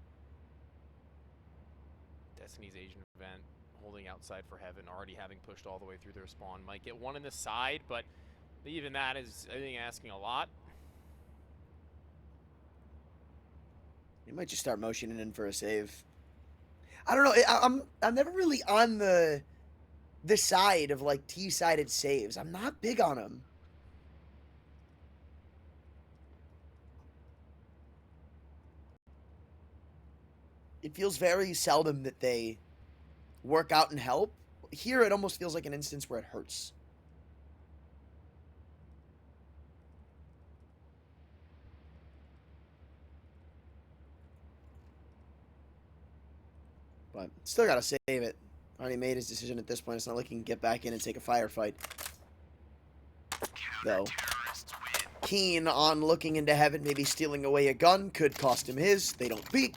Destiny's Asian event holding outside for heaven, already having pushed all the way through their spawn. Might get one in the side, but even that is, I think, asking a lot. You might just start motioning in for a save. I don't know. I'm never really on the side of like T-sided saves. I'm not big on them. It feels very seldom that they work out and help. Here, it almost feels like an instance where it hurts. But still gotta save it. Already made his decision at this point. It's not like he can get back in and take a firefight. Though. Keen on looking into heaven, maybe stealing away a gun. Could cost him his. They don't peek.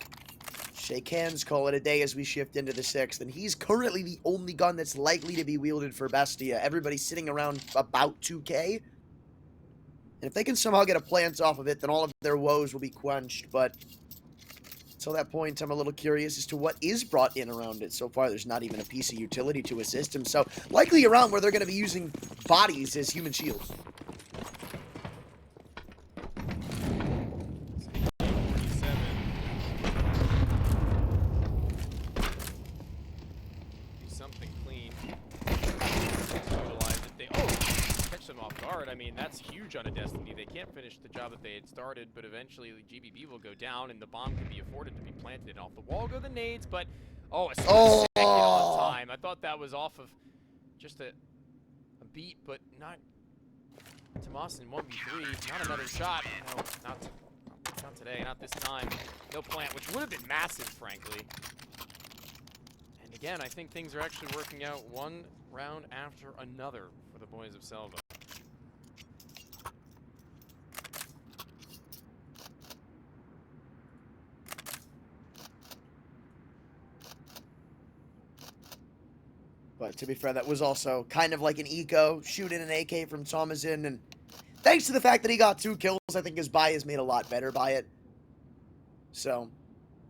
Shake hands, call it a day as we shift into the 6th. And he's currently the only gun that's likely to be wielded for Bestia. Everybody's sitting around about 2K. And if they can somehow get a plant off of it, then all of their woes will be quenched. But until that point, I'm a little curious as to what is brought in around it. So far, there's not even a piece of utility to assist him. So likely around where they're going to be using bodies as human shields. start, I mean, that's huge on a Destiny. They can't finish the job that they had started, but eventually GBB will go down, and the bomb can be afforded to be planted. And off the wall go the nades, but, oh, a split second on time. I thought that was off of just a beat, but not Tomas in 1v3. Not another shot. No, not today, not this time. No plant, which would have been massive, frankly. And again, I think things are actually working out one round after another for the boys of SELVA. But to be fair, that was also kind of like an eco, shooting an AK from Thomasin, and thanks to the fact that he got 2 kills, I think his buy is made a lot better by it. So,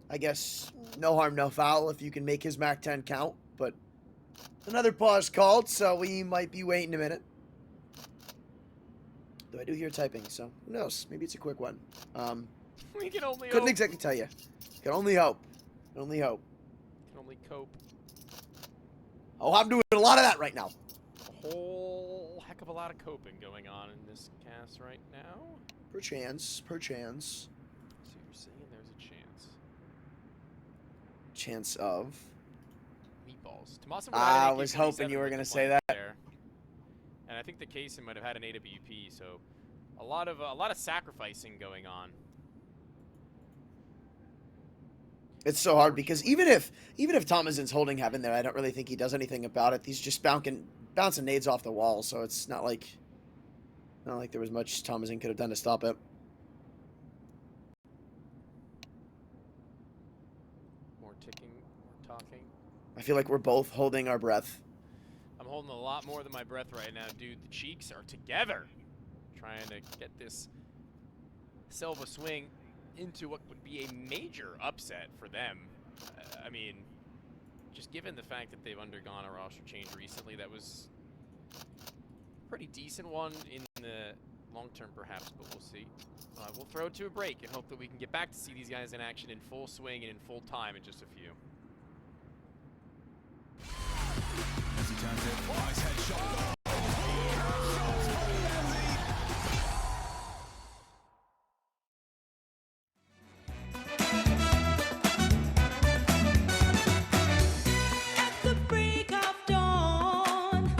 I guess no harm, no foul if you can make his MAC 10 count, but another pause called, so we might be waiting a minute. Though I do hear typing, so who knows? Maybe it's a quick one. We can only Couldn't hope. exactly tell you. Can only hope. Can only hope. Can only cope. Oh, I'm doing a lot of that right now. A whole heck of a lot of coping going on in this cast right now. Perchance. So you're saying there's a chance. Chance of. Meatballs. Tomas I was hoping you were going to say that. There. And I think the Kaysen might have had an AWP, so a lot of sacrificing going on. It's so hard because even if Thomasin's holding heaven there, I don't really think he does anything about it. He's just bouncing nades off the wall, so it's not like there was much Thomasin could have done to stop it. More ticking, more talking. I feel like we're both holding our breath. I'm holding a lot more than my breath right now, dude. The cheeks are together, trying to get this SELVA swing into what would be a major upset for them. I mean, just given the fact that they've undergone a roster change recently, that was a pretty decent one in the long term, perhaps, but we'll see. We'll throw it to a break and hope that we can get back to see these guys in action in full swing and in full time in just a few. As he turns it, nice headshot. At the break of dawn,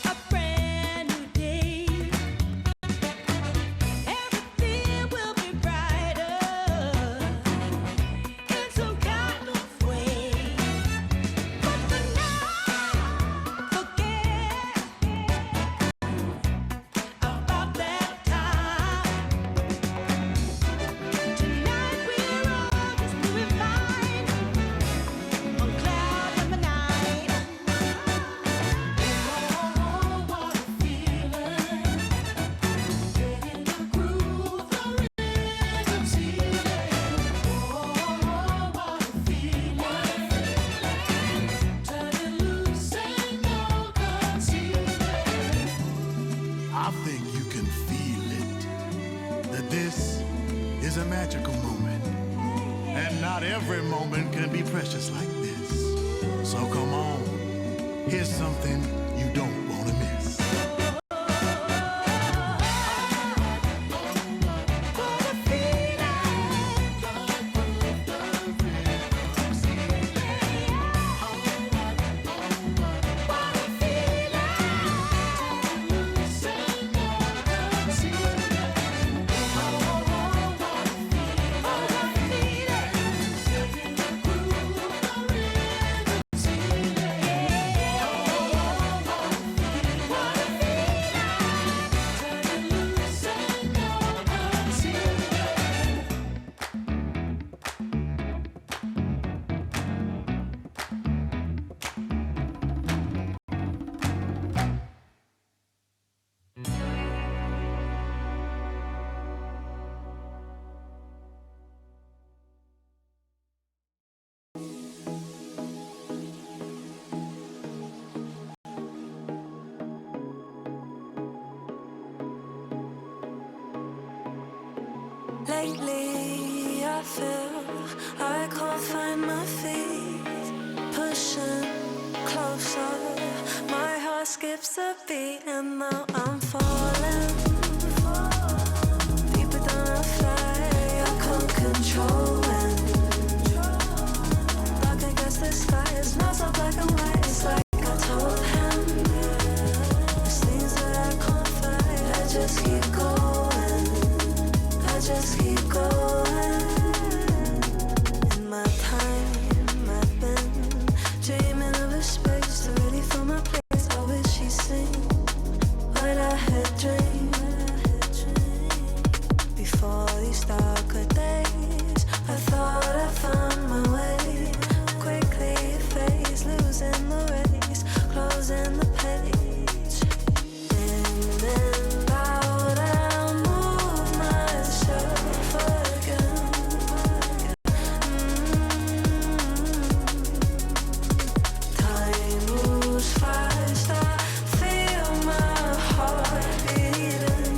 a brand new day. Everything will be brighter in some kind of way. But for now, forget about that time. Tonight we're all just moving fine on cloud number 9. Oh, what a feeling, getting the groove, the rhythm feeling. Oh, what a feeling, turning loose and no concealing. I think you can feel it, that this is a magical moment, and not every moment can be precious like this. So come on, here's something you don't want to miss. Lately, I feel I can't find my feet, pushing closer. My heart heart skips a beat and now I'm falling. Deeper than a fly, I can't control it. Dark against the sky, it's not so black and white. It's like I told him. There's things that I can't fight. I just keep going. I just keep going. In my time, I've been dreaming of a space to really feel my place. I wish he'd seen what I had dreamed. Before these darker days, I thought I found my way. Quickly it fades, losing the race, closing the page. In and out, I move myself again. Time moves fast, I feel my heart beating.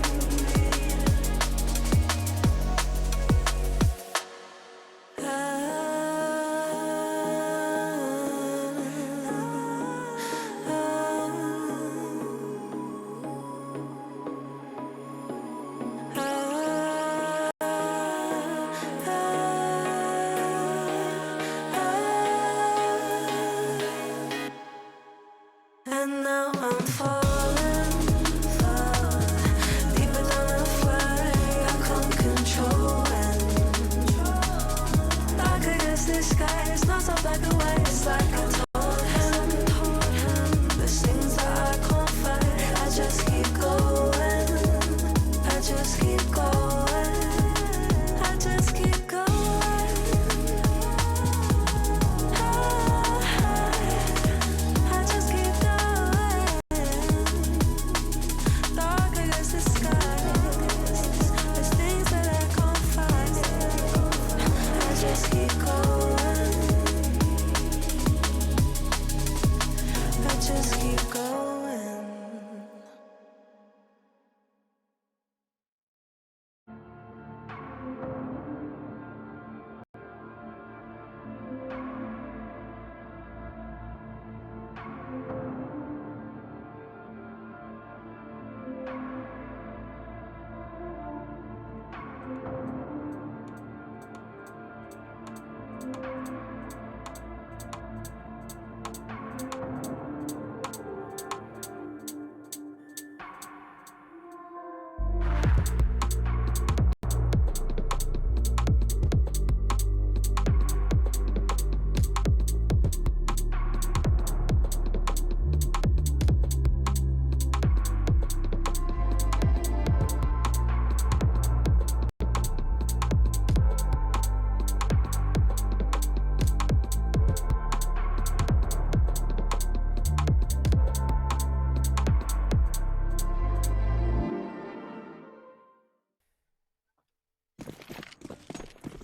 And now I'm falling, deeper than a fly. I can't control it. Dark against the sky, it's not so black and white. It's like I told him. There's things that I can't fight. I just keep going. I just keep going. I just keep going. I just keep going. Dark against the sky. There's things that I can't fight. I just keep going. I just keep going.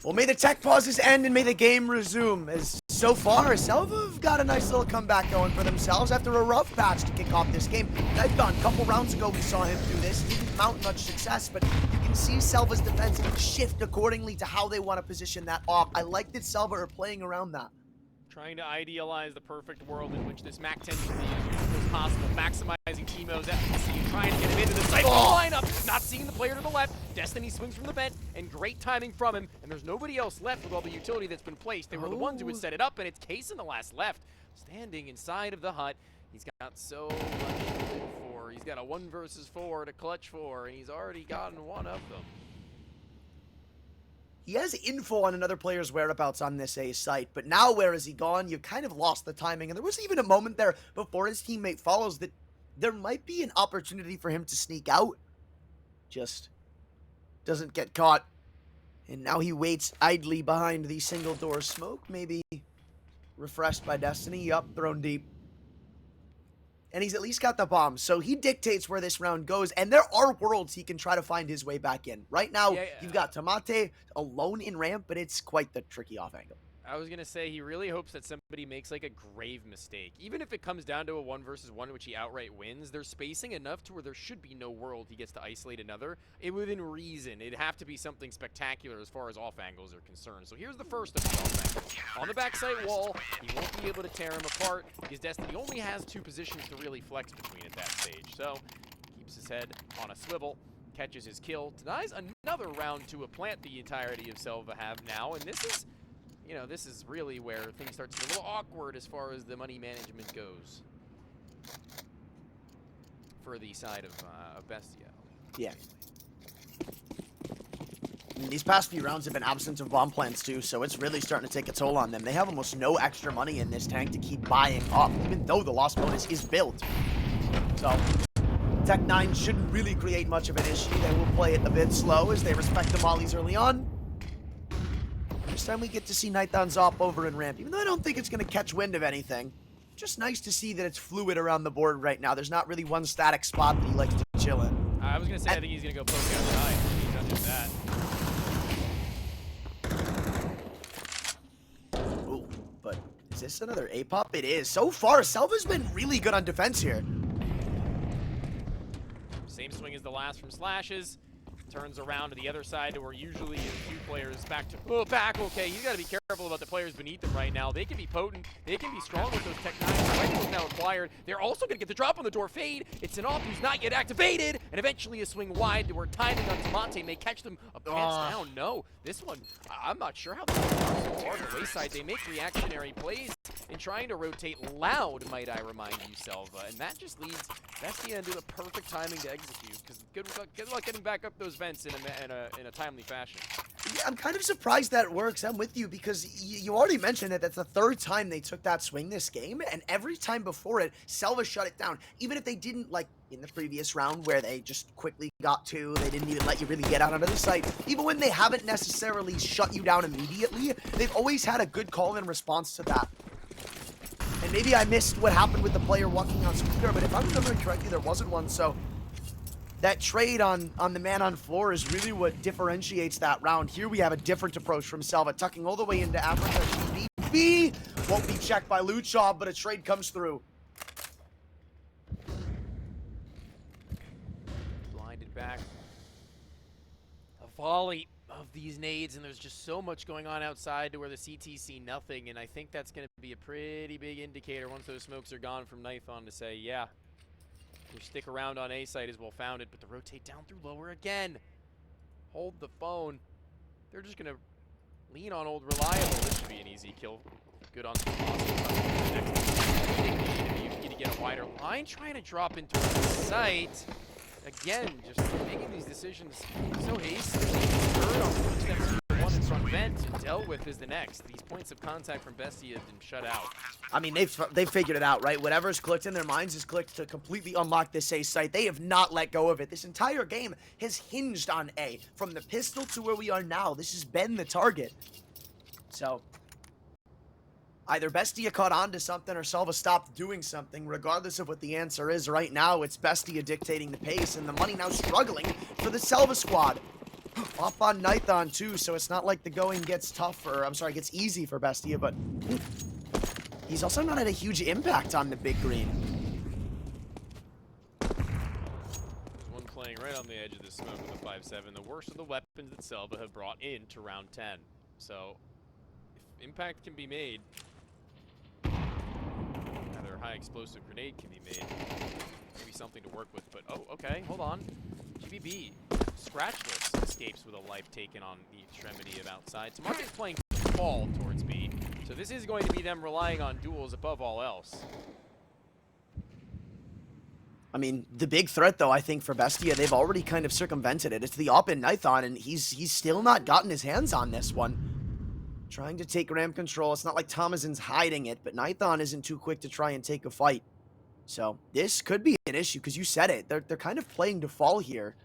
Well, may the tech pauses end and may the game resume. As so far, SELVA have got a nice little comeback going for themselves after a rough patch to kick off this game. They've done a couple rounds ago, we saw him do this. Didn't mount much success, but you can see SELVA's defense shift accordingly to how they want to position that off. I like that SELVA are playing around that. Trying to idealize the perfect world in which this MAC 10 can be as useful as possible, maximizing Teemo's efficacy and trying to get him into the cycle lineup. Not seeing the player to the left. Destiny swings from the vent, and great timing from him. And there's nobody else left with all the utility that's been placed. They were the ones who would set it up, and it's Case in the last left, standing inside of the hut. He's got so much to live for. He's got a 1 versus 4 to clutch for, and he's already gotten one of them. He has info on another player's whereabouts on this A site, but now where has he gone? You've kind of lost the timing, and there was even a moment there before his teammate follows that there might be an opportunity for him to sneak out. Just doesn't get caught, and now he waits idly behind the single door smoke, maybe refreshed by Destiny. Yup, thrown deep. And he's at least got the bomb, so he dictates where this round goes, and there are worlds he can try to find his way back in. Right now, you've got Tamate alone in ramp, but it's quite the tricky off angle. I was going to say he really hopes that somebody makes like a grave mistake. Even if it comes down to a 1 versus 1 in which he outright wins, they're spacing enough to where there should be no world he gets to isolate another. Within reason, it'd have to be something spectacular as far as off angles are concerned. So here's the first of the off angles. On the backside wall, he won't be able to tear him apart because Destiny only has 2 positions to really flex between at that stage. So keeps his head on a swivel, catches his kill, denies another round to a plant the entirety of SELVA have now, and this is... You know, this is really where things start to get a little awkward as far as the money management goes for the side of BESTIA. Yeah. And these past few rounds have been absent of bomb plants too, so it's really starting to take a toll on them. They have almost no extra money in this tank to keep buying up, even though the loss bonus is built. So, Tech9 shouldn't really create much of an issue. They will play it a bit slow as they respect the mollies early on. This time we get to see Nithon's op over in ramp, even though I don't think it's going to catch wind of anything. Just nice to see that it's fluid around the board right now. There's not really one static spot that he likes to chill in. I was going to say, I think he's going to go poke outside. He does that. Ooh, but is this another A-pop? It is. So far, SELVA's been really good on defense here. Same swing as the last from Slashes. Turns around to the other side to where usually is 2 players back to... Oh, back, okay. You got to be careful about the players beneath them right now. They can be potent. They can be strong with those Tech9s. Rifles now acquired. They're also going to get the drop on the door fade. It's an op who's not yet activated. And eventually a swing wide to where timing on Tamante may catch them a pants down. No, this one, I'm not sure how this one goes so far on the wayside. They make reactionary plays in trying to rotate loud, might I remind you, SELVA. And that just leads BESTIA into the perfect timing to execute. Because good luck getting back up those vents in a timely fashion. Yeah, I'm kind of surprised that it works. I'm with you because you already mentioned that that's the 3rd time they took that swing this game, and every time before it, SELVA shut it down. Even if they didn't, like in the previous round where they just quickly got 2, they didn't even let you really get out onto the site. Even when they haven't necessarily shut you down immediately, they've always had a good call in response to that. And maybe I missed what happened with the player walking on scooter, but if I'm remembering correctly, there wasn't one, so... That trade on the man on floor is really what differentiates that round. Here we have a different approach from SELVA, tucking all the way into Africa. GBB won't be checked by luchov, but a trade comes through. Blinded back. A volley of these nades, and there's just so much going on outside to where the CT see nothing, and I think that's going to be a pretty big indicator once those smokes are gone from Nithon to say, yeah, your stick around on A site is well founded, but the rotate down through lower again. Hold the phone. They're just going to lean on old reliable. This should be an easy kill. Good on some You need to get a wider line, trying to drop into a site. Again, just making these decisions so hasty. Third on footsteps, one in front vent, and dealt with is the next. These points of contact from BESTIA have been shut out. I mean, they've figured it out, right? Whatever's clicked in their minds is clicked to completely unlock this A site. They have not let go of it. This entire game has hinged on A. From the pistol to where we are now, this has been the target. So, either BESTIA caught on to something or SELVA stopped doing something. Regardless of what the answer is right now, it's BESTIA dictating the pace, and the money now struggling for the SELVA squad. Off on Nithon too, so it's not like the going gets tough, or I'm sorry, gets easy for BESTIA, but he's also not had a huge impact on the big green. There's one playing right on the edge of the smoke with a 5-7, the worst of the weapons that SELVA have brought into round 10. So, if impact can be made, rather high explosive grenade can be made, maybe something to work with, but oh, okay, hold on. GBB, scratchless, escapes with a life taken on the extremity of outside. Tamarte's playing fall towards B, so this is going to be them relying on duels above all else. I mean, the big threat, though, I think, for BESTIA, they've already kind of circumvented it. It's the op in Nithon, and he's still not gotten his hands on this one. Trying to take ramp control. It's not like Thomasin's hiding it, but Nithon isn't too quick to try and take a fight. So, this could be an issue, because you said it. They're kind of playing to fall here.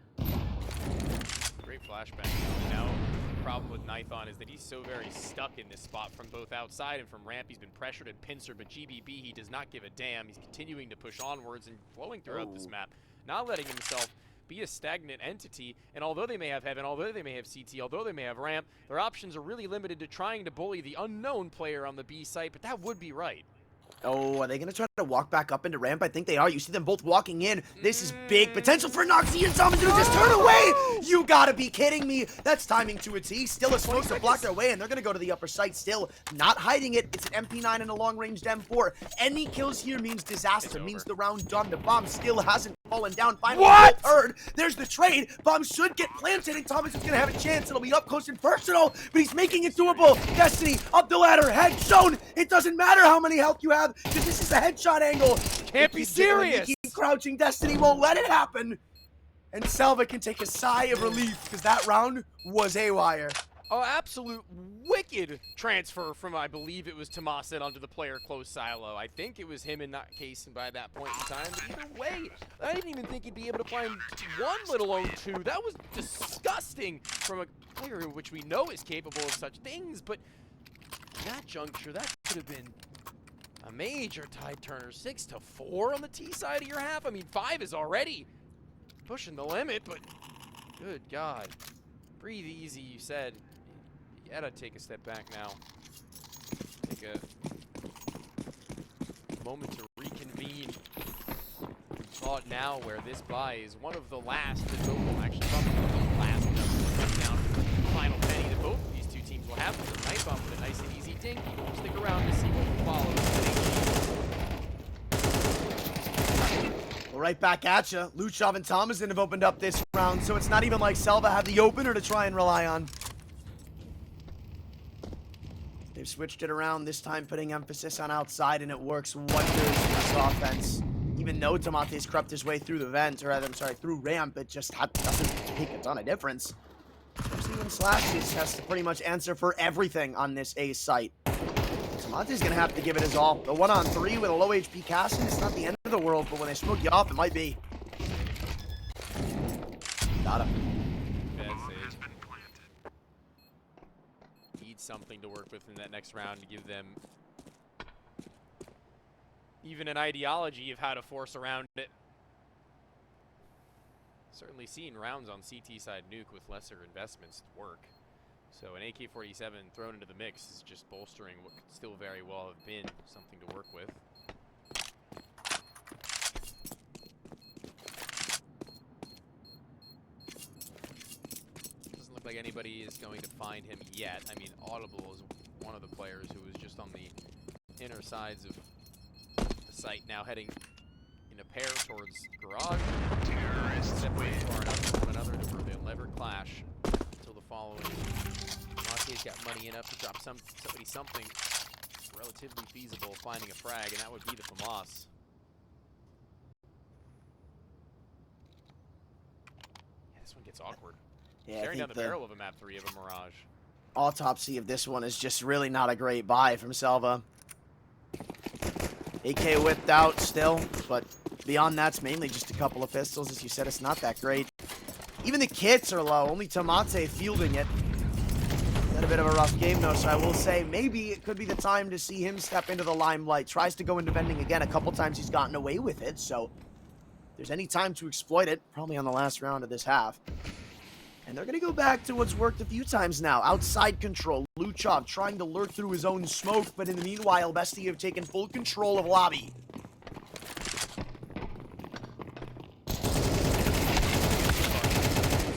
Great flashbang. Now, the problem with Nithon is that he's so very stuck in this spot from both outside and from ramp. He's been pressured and pincered, but GBB, he does not give a damn. He's continuing to push onwards and flowing throughout this map, not letting himself be a stagnant entity. And although they may have Heaven, although they may have CT, although they may have Ramp, their options are really limited to trying to bully the unknown player on the B site, but that would be right. Oh, are they going to try to walk back up into ramp? I think they are. You see them both walking in. This is big potential for Noxie and Thomas to just turn away. You got to be kidding me. That's timing to a T. Still a smoke to block their way, and they're going to go to the upper site still. Not hiding it. It's an MP9 and a long-range M4. Any kills here means disaster, means the round done. The bomb still hasn't fallen down. Finally, third. There's the trade. Bomb should get planted, and Thomas is going to have a chance. It'll be up close and personal, but he's making it doable. Destiny up the ladder. Head shown. It doesn't matter how many health you have, because this is a headshot angle. Can't be serious. Keep crouching. Destiny won't let it happen. And Selva can take a sigh of relief because that round was a wire. Oh, absolute wicked transfer from, I believe it was Tomaset onto the player close silo. I think it was him in that case, and by that point in time, but either way, I didn't even think he'd be able to find one, let alone two. That was disgusting from a player which we know is capable of such things, but at that juncture, that could have been a major tide turner. 6-4 on the T side of your half. I mean, 5 is already pushing the limit, but good God. Breathe easy, you said. You gotta take a step back now. Take a moment to reconvene. Thought now where this buy is one of the last that both will actually probably the last that will down to the final penny that both of these two teams will have. With a nice bump with a nice and easy dink. We'll stick around to see what follows. Well, right back at you. Luchov and Thomason have opened up this round, so it's not even like Selva have the opener to try and rely on. They've switched it around, this time putting emphasis on outside, and it works wonders in this offense. Even though Tomate's crept his way through the vent, or rather, I'm sorry, through ramp, it just doesn't make a ton of difference. Especially when Slashes has to pretty much answer for everything on this A site. Tomate's gonna have to give it his all. The 1-on-3 with a low HP casting, it's not the end of the world, but when they smoke you off, it might be. Got him. Something to work with in that next round to give them even an ideology of how to force around it. Certainly seen rounds on CT side Nuke with lesser investments work. So an AK-47 thrown into the mix is just bolstering what could still very well have been something to work with. Like anybody is going to find him yet. I mean, Audible is one of the players who was just on the inner sides of the site, now heading in a pair towards garage. Separated far enough from one another to prevent lever clash until the following. Monte's got money enough to drop somebody something relatively feasible, finding a frag, and that would be the FAMAS. Yeah, this one gets awkward. Yeah, Staring down the barrel of a map 3 of a Mirage. Autopsy of this one is just really not a great buy from Selva. AK whipped out still, but beyond that's mainly just a couple of pistols. As you said, it's not that great. Even the kits are low, only Tomate fielding it. Had a bit of a rough game though, so I will say maybe it could be the time to see him step into the limelight. Tries to go into vending again. A couple times he's gotten away with it, so if there's any time to exploit it, probably on the last round of this half. And they're going to go back to what's worked a few times now. Outside control. Luchov trying to lurk through his own smoke, but in the meanwhile, BESTIA have taken full control of lobby.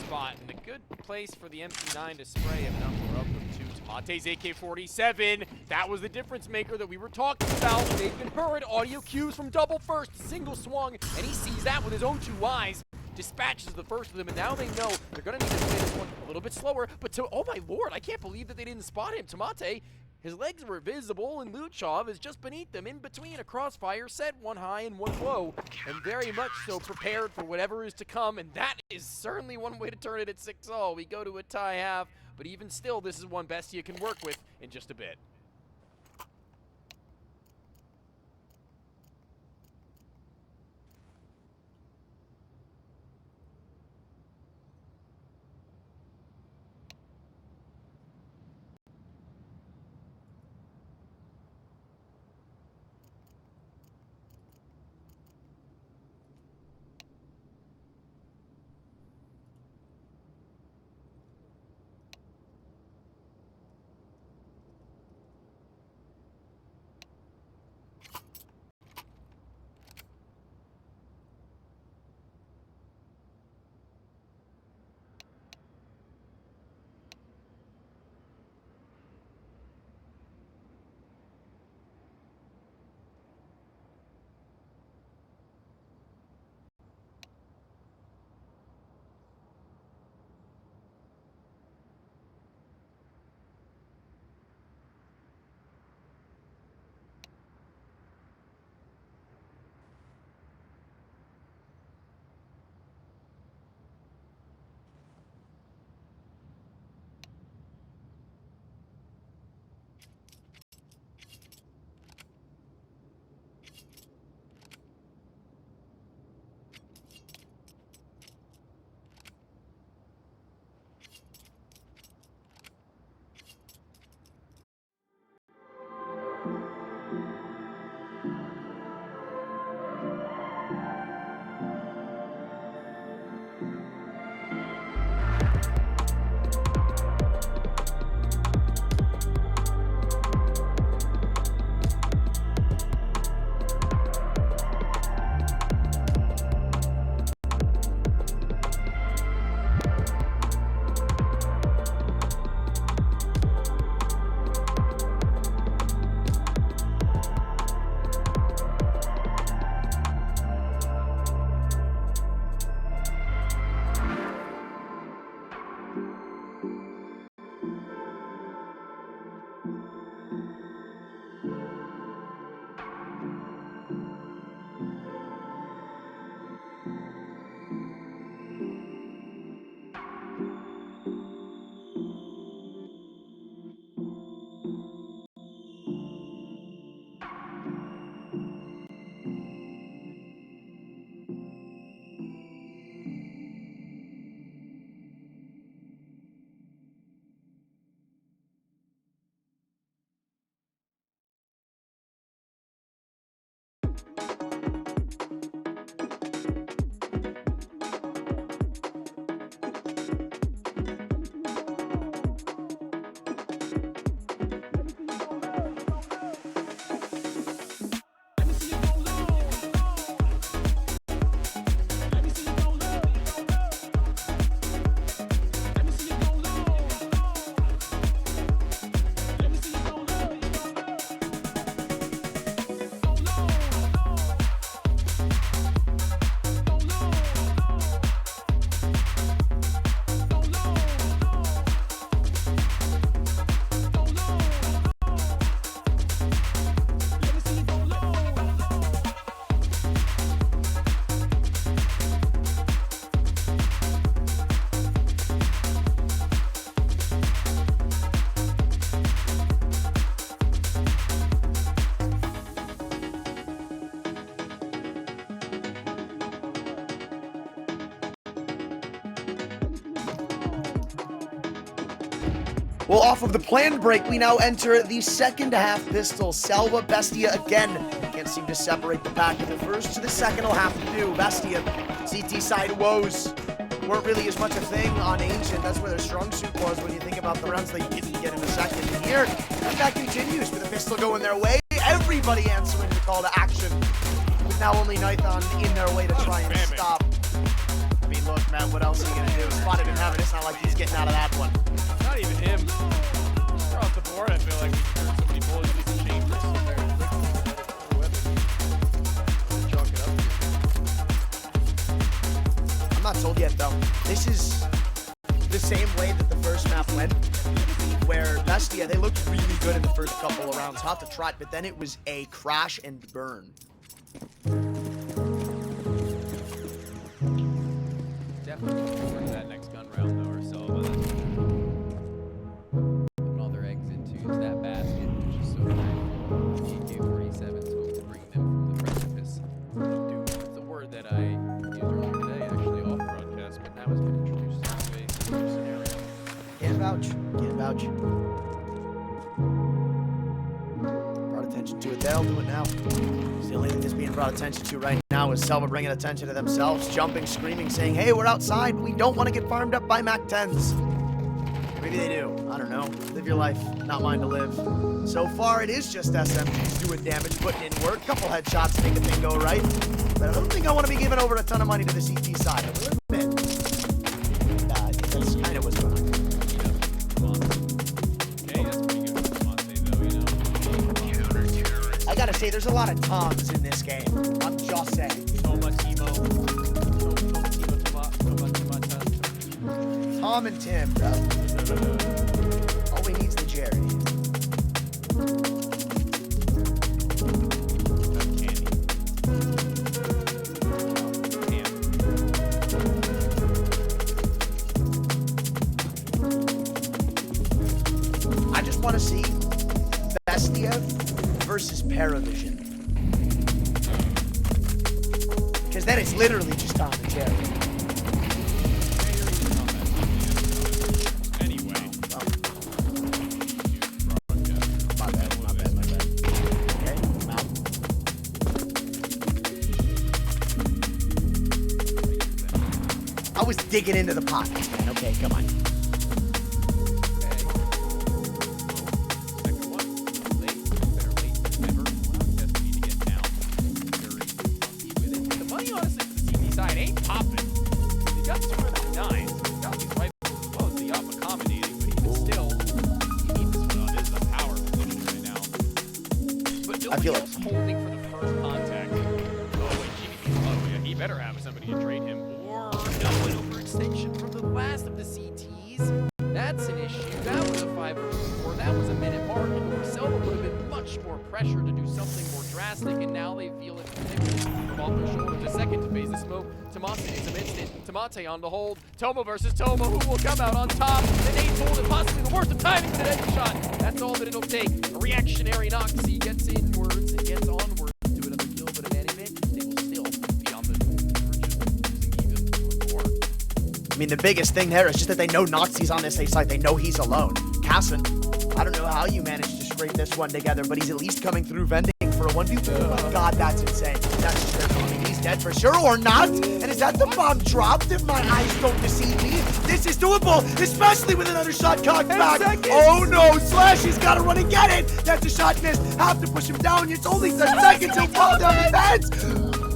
Spot and a good place for the MP9 to spray a number of them to Tomate's AK-47. That was the difference maker that we were talking about. They've been heard. Audio cues from double first. Single swung, and he sees that with his own 2 eyes. Dispatches the first of them, and now they know they're going to need to play this one a little bit slower. But oh my lord, I can't believe that they didn't spot him. Tomate, his legs were visible, and Luchov is just beneath them, in between a crossfire set, 1 high and 1 low, and very much so prepared for whatever is to come, and that is certainly one way to turn it at 6-all. We go to a tie half, but even still, this is one BESTIA can work with in just a bit. Well, off of the planned break, we now enter the second half pistol. SELVA, BESTIA again. Can't seem to separate the pack in the first, so the second will have to do. BESTIA, CT side woes weren't really as much a thing on Ancient. That's where their strong suit was when you think about the rounds they didn't get in the second. And here, and that continues with the pistol going their way. Everybody answering the call to action. With now only Nython in their way to try and stop. I mean, look, man, what else are you going to do? Spotted him having it. It's not like he's getting out of that one. Not even him. Across the board, I feel like we turned so many bullets into these chambers. Chalk it up. I'm not sold yet, though. This is the same way that the first map went, where BESTIA, they looked really good in the first couple of rounds. Hot to trot, but then it was a crash and burn. Definitely for that next gun round, though, or SELVA. Putting all their eggs into that basket, which is so grateful. The AK-47s hope to bring them from the precipice of doom. It's the word that I used earlier today, actually off broadcast, but now has been introduced to a new scenario. Can't vouch. Can't vouch. Brought attention to it. They'll do it now. It's the only thing that's being brought attention to right now is SELVA bringing attention to themselves, jumping, screaming, saying, hey, we're outside, but we don't want to get farmed up by MAC-10s. Maybe they do. I don't know. Live your life, not mine to live. So far, it is just SMGs doing damage, putting in work. Couple headshots make a thing go right. But I don't think I want to be giving over a ton of money to the CT side. I will admit. I think that's kind of what's going on. Okay, that's pretty good for Monte, though, you know. I gotta say, there's a lot of Toms in this game. I'm just saying. So much emo. So much emo. Tom and Tim, bro. All we need is the Jerry. I just want to see BESTIA versus Paravision. Because then it's literally just Tom and Jerry. Anyway. My bad. Okay, I'm out. I was digging into the pockets, man. Okay, come on. I feel it. Holding for the first contact. Oh, yeah, he better have somebody to trade him. Or no, an overextension from the last of the CTs. That's an issue. That was a 5-4. That was a minute mark. SELVA would have been much more pressure to do something more drastic, and now they feel it from off their shoulders. A second to phase the smoke. Tamate is an instant. Tamate on the hold. Tomo versus Tomo. Who will come out on top? The nade hold and possibly the worst of timing to the shot. That's all that it'll take. A reactionary Noxie gets inwards and gets onwards to another kill, but an advantage they will still be on the verge of losing even more. I mean, the biggest thing there is just that they know Noxie's on this A side. They know he's alone. Casson, I don't know how you managed to scrape this one together, but he's at least coming through vending for a 1v2. Oh my god, that's insane. That's just terrible. I mean, he's dead for sure or not. And is that the bomb dropped? If my eyes don't deceive me, this is doable, especially with another shot cocked back. Oh no, Slashy's got to run and get it. That's a shot missed. Have to push him down. It's only 10 seconds. He'll fall down the fence.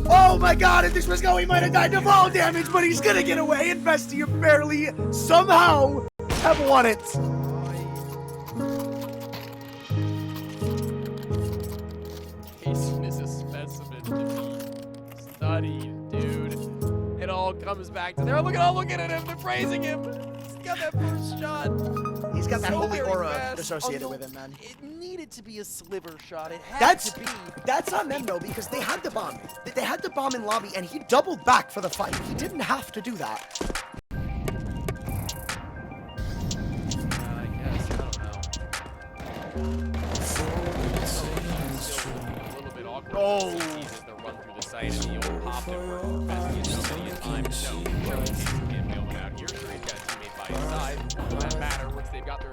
Oh my god, if this was going, he might have died to fall damage, but he's gonna get away. And BESTIA barely, somehow, have won it. Jason is a specimen to be studied, dude. It all comes back to there. Look at him. They're praising him. He's got that first shot. He's got that So holy very aura fast. associated with him, man. It needed to be a sliver shot. It had That's to be. that's on them though, because they had the bomb. They had the bomb in lobby, and he doubled back for the fight. He didn't have to do that. I guess. I don't know. Still a little bit awkward. Oh. As they run through the site and the old pop that worked Bestia so many times. No, Jones can't bail him out here. So he's got a teammate by his side. No matter once they've got their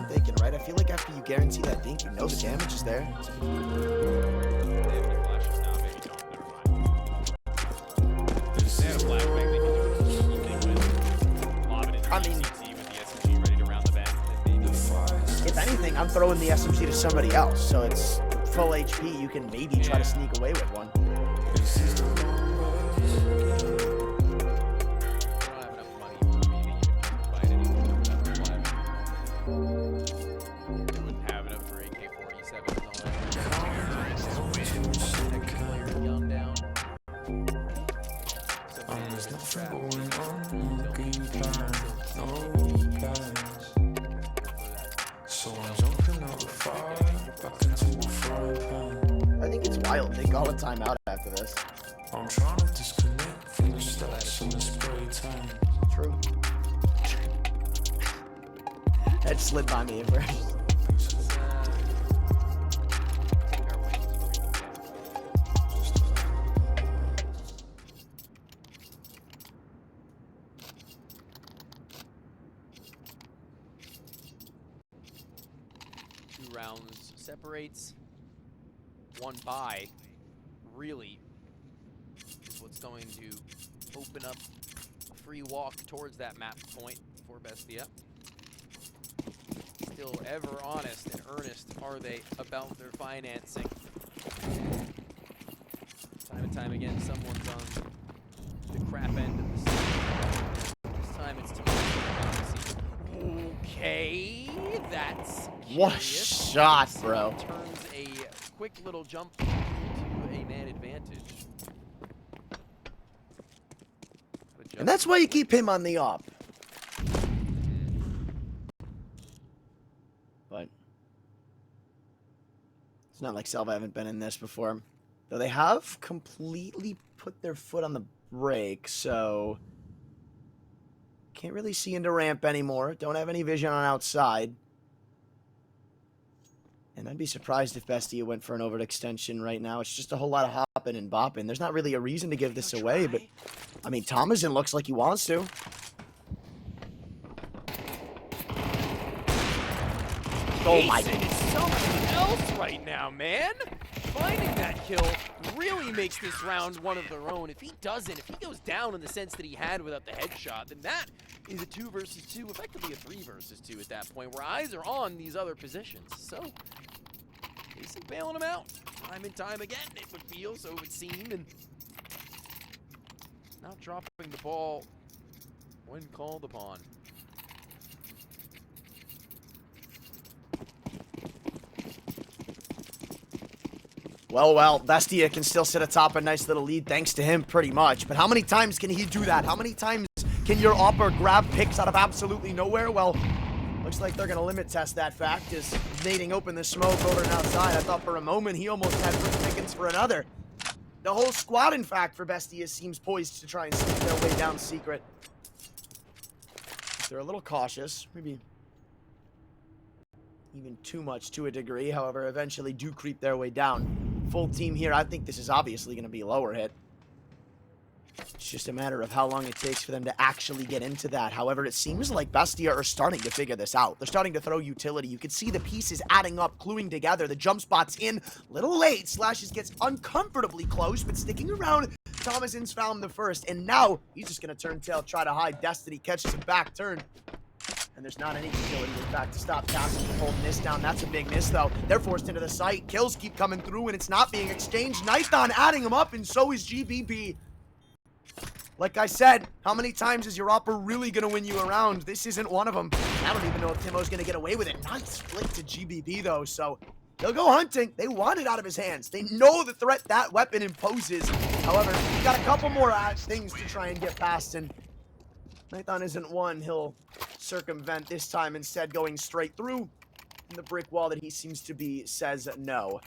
thinking, right? I feel like after you guarantee that dink, you know the damage is there. They have any flashes now? Maybe don't. Never mind. They had a flashbang. They can do it. They win. Lob it into I mean- CT with the SMG ready to round the bend. And maybe If anything, I'm throwing the SMG to somebody else, so it's full HP. You can maybe try to sneak away with one. they don't have enough money for me to even buy it anymore. That's why they wouldn't have enough for AK-47s and all that. Second player young down. There's nothing going on, no game plans, no plans. So I'm jumping out the fire, back into a frying pan. I think it's wild. They call a timeout after this. I'm trying to disconnect from the steps and the spray tan. True. That slid by me at first. Two rounds separates. One bye really is what's going to open up a free walk towards that map point for Bestia. Still ever honest and earnest are they about their financing. Time and time again, someone's on the crap end of the stick. This time it's to okay, that's What a curious. shot, bro. Turns a quick little jump to a man advantage. And that's why you keep him on the op. But it's not like SELVA haven't been in this before. Though they have completely put their foot on the brake, so can't really see into ramp anymore. Don't have any vision on outside. And I'd be surprised if Bestia went for an overextension right now. It's just a whole lot of hopping and bopping. There's not really a reason to give this away, but I mean, Thomason looks like he wants to. Oh my Jason is something else right now, man. Finding that kill really makes this round one of their own. If he doesn't, if he goes down in the sense that he had without the headshot, then that is a 2 versus 2, effectively a 3 versus 2 at that point, where eyes are on these other positions. So, Jason bailing him out time and time again, it would feel, so it would seem, and not dropping the ball when called upon. Well, Bestia can still sit atop a nice little lead thanks to him pretty much. But how many times can he do that? How many times can your opper grab picks out of absolutely nowhere? Well, looks like they're going to limit test that fact as nading open the smoke over and outside. I thought for a moment he almost had first pickings for another. The whole squad, in fact, for Bestia seems poised to try and sneak their way down secret. They're a little cautious, maybe even too much to a degree. However, eventually do creep their way down. Full team here. I think this is obviously going to be lower hit. It's just a matter of how long it takes for them to actually get into that. However, it seems like Bestia are starting to figure this out. They're starting to throw utility. You can see the pieces adding up, gluing together. The jump spot's in. Little late. Slashes gets uncomfortably close, but sticking around. Thomason's found the first, and now he's just going to turn tail, try to hide. Destiny catches a back turn. And there's not any utility, in fact, to stop Castle from holding this down. That's a big miss, though. They're forced into the site. Kills keep coming through, and it's not being exchanged. Nithon adding them up, and so is GBB. Like I said, how many times is your opper really going to win you around? This isn't one of them. I don't even know if Timo's going to get away with it. Nice split to GBB, though, so they'll go hunting. They want it out of his hands. They know the threat that weapon imposes. However, he got a couple more things to try and get past, and Nithon isn't one he'll circumvent this time, instead going straight through. And the brick wall that he seems to be says no.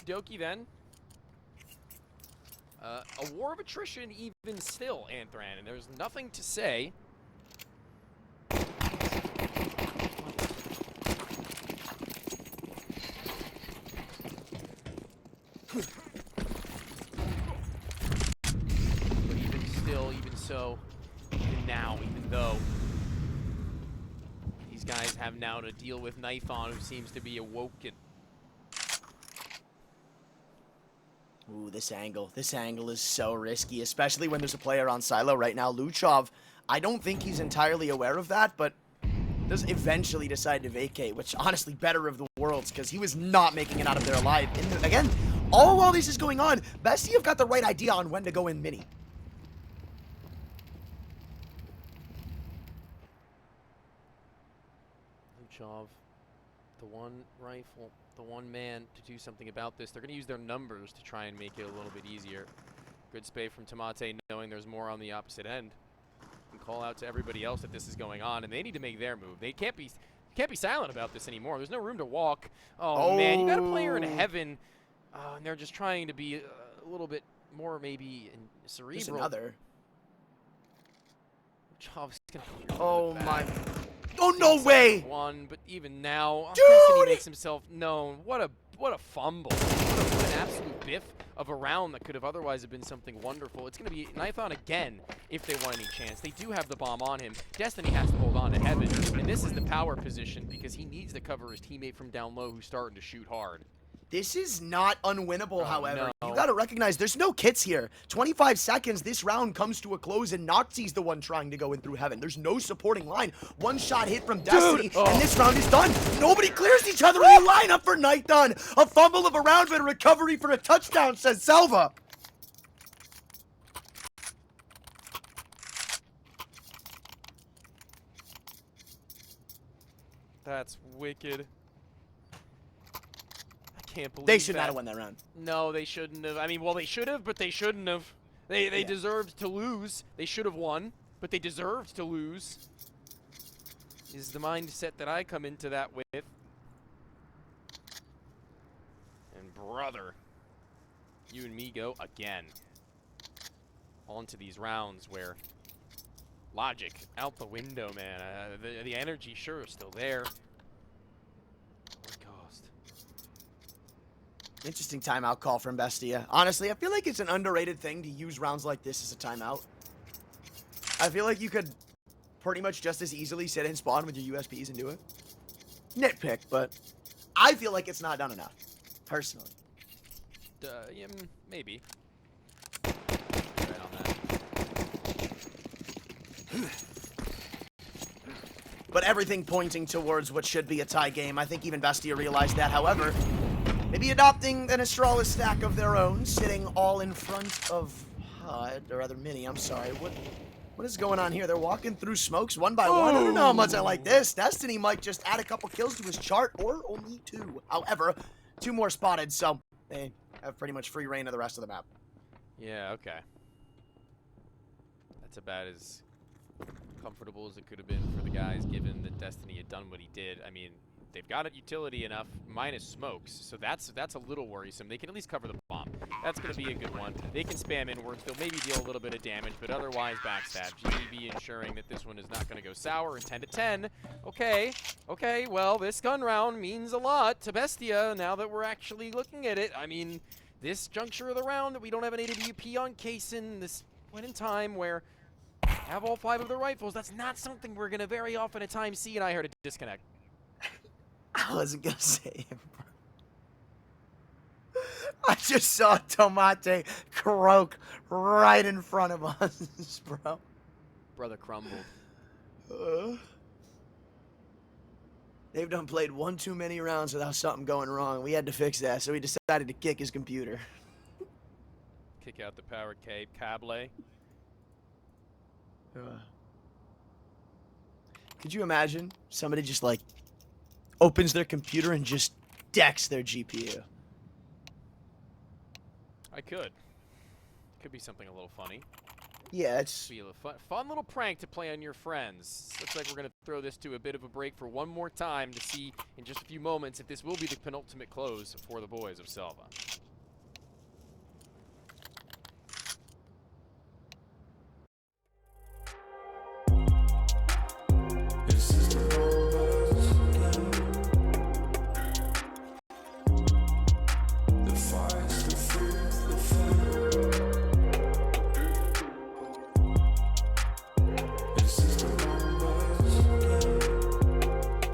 Doki then. A war of attrition even still, Anthran, and there's nothing to say. But even so, guys have now to deal with Knife-On, who seems to be awoken. Ooh, this angle is so risky, especially when there's a player on silo right now. Luchov, I don't think he's entirely aware of that, but does eventually decide to vacate, which honestly, better of the worlds, because he was not making it out of there alive. Again, all while this is going on, Bestie have got the right idea on when to go in mini. Luchov, the one rifle, the one man to do something about this. They're going to use their numbers to try and make it a little bit easier. Good spay from Tomate, knowing there's more on the opposite end. And call out to everybody else that this is going on, and they need to make their move. They can't be silent about this anymore. There's no room to walk. Oh. Man, you got a player in heaven, and they're just trying to be a little bit more maybe cerebral. There's another. Luchov's gonna oh my. Oh, no way! One, but even now, Dude! Destiny makes himself known. What a fumble. What an absolute biff of a round that could have otherwise have been something wonderful. It's going to be Knife-On again if they want any chance. They do have the bomb on him. Destiny has to hold on to Heaven, and this is the power position because he needs to cover his teammate from down low who's starting to shoot hard. This is not unwinnable, however. No. You gotta recognize there's no kits here. 25 seconds, this round comes to a close, and Noxie's the one trying to go in through Heaven. There's no supporting line. One shot hit from Destiny, and this round is done. Nobody clears each other in the lineup for Night-On. A fumble of a round, but a recovery for a touchdown, says SELVA. That's wicked. Can't believe They should that. not have won that round. No, they shouldn't have. I mean, well, they should have, but they shouldn't have. They deserved to lose. They should have won, but they deserved to lose. Is the mindset that I come into that with. And brother, you and me go again. On to these rounds where logic out the window, man. The energy sure is still there. Interesting timeout call from Bestia. Honestly, I feel like it's an underrated thing to use rounds like this as a timeout. I feel like you could pretty much just as easily sit and spawn with your USPs and do it. Nitpick, but I feel like it's not done enough, personally. Yeah, maybe. Right on that. But everything pointing towards what should be a tie game. I think even Bestia realized that, however. Maybe adopting an Astralis stack of their own, sitting all in front of HUD, or rather Mini, I'm sorry. What is going on here? They're walking through smokes one by one. I don't know how much I like this. Destiny might just add a couple kills to his chart, or only 2. However, 2 more spotted, so they have pretty much free reign of the rest of the map. Yeah, okay. That's about as comfortable as it could have been for the guys, given that Destiny had done what he did. I mean, they've got it utility enough, minus smokes, so that's a little worrisome. They can at least cover the bomb. That's going to be a good one. They can spam inwards. They'll maybe deal a little bit of damage, but otherwise backstab. GDB ensuring that this one is not going to go sour in 10 to 10. Okay, well, this gun round means a lot to Bestia now that we're actually looking at it. I mean, this juncture of the round, we don't have an AWP on Kaysen. This point in time where have all 5 of the rifles, that's not something we're going to very often at times see, and I heard a disconnect. I wasn't gonna say it, bro. I just saw Tomate croak right in front of us, bro. Brother crumbled. They've done played 1 too many rounds without something going wrong. We had to fix that, so we decided to kick his computer. Kick out the power cable. Could you imagine somebody just like opens their computer and just decks their GPU? I could. Could be something a little funny. Yeah, it's Be a fun little prank to play on your friends. Looks like we're going to throw this to a bit of a break for one more time to see in just a few moments if this will be the penultimate close for the boys of SELVA. This is the numbers game. The fire's the fruit, the fire. This is the numbers game.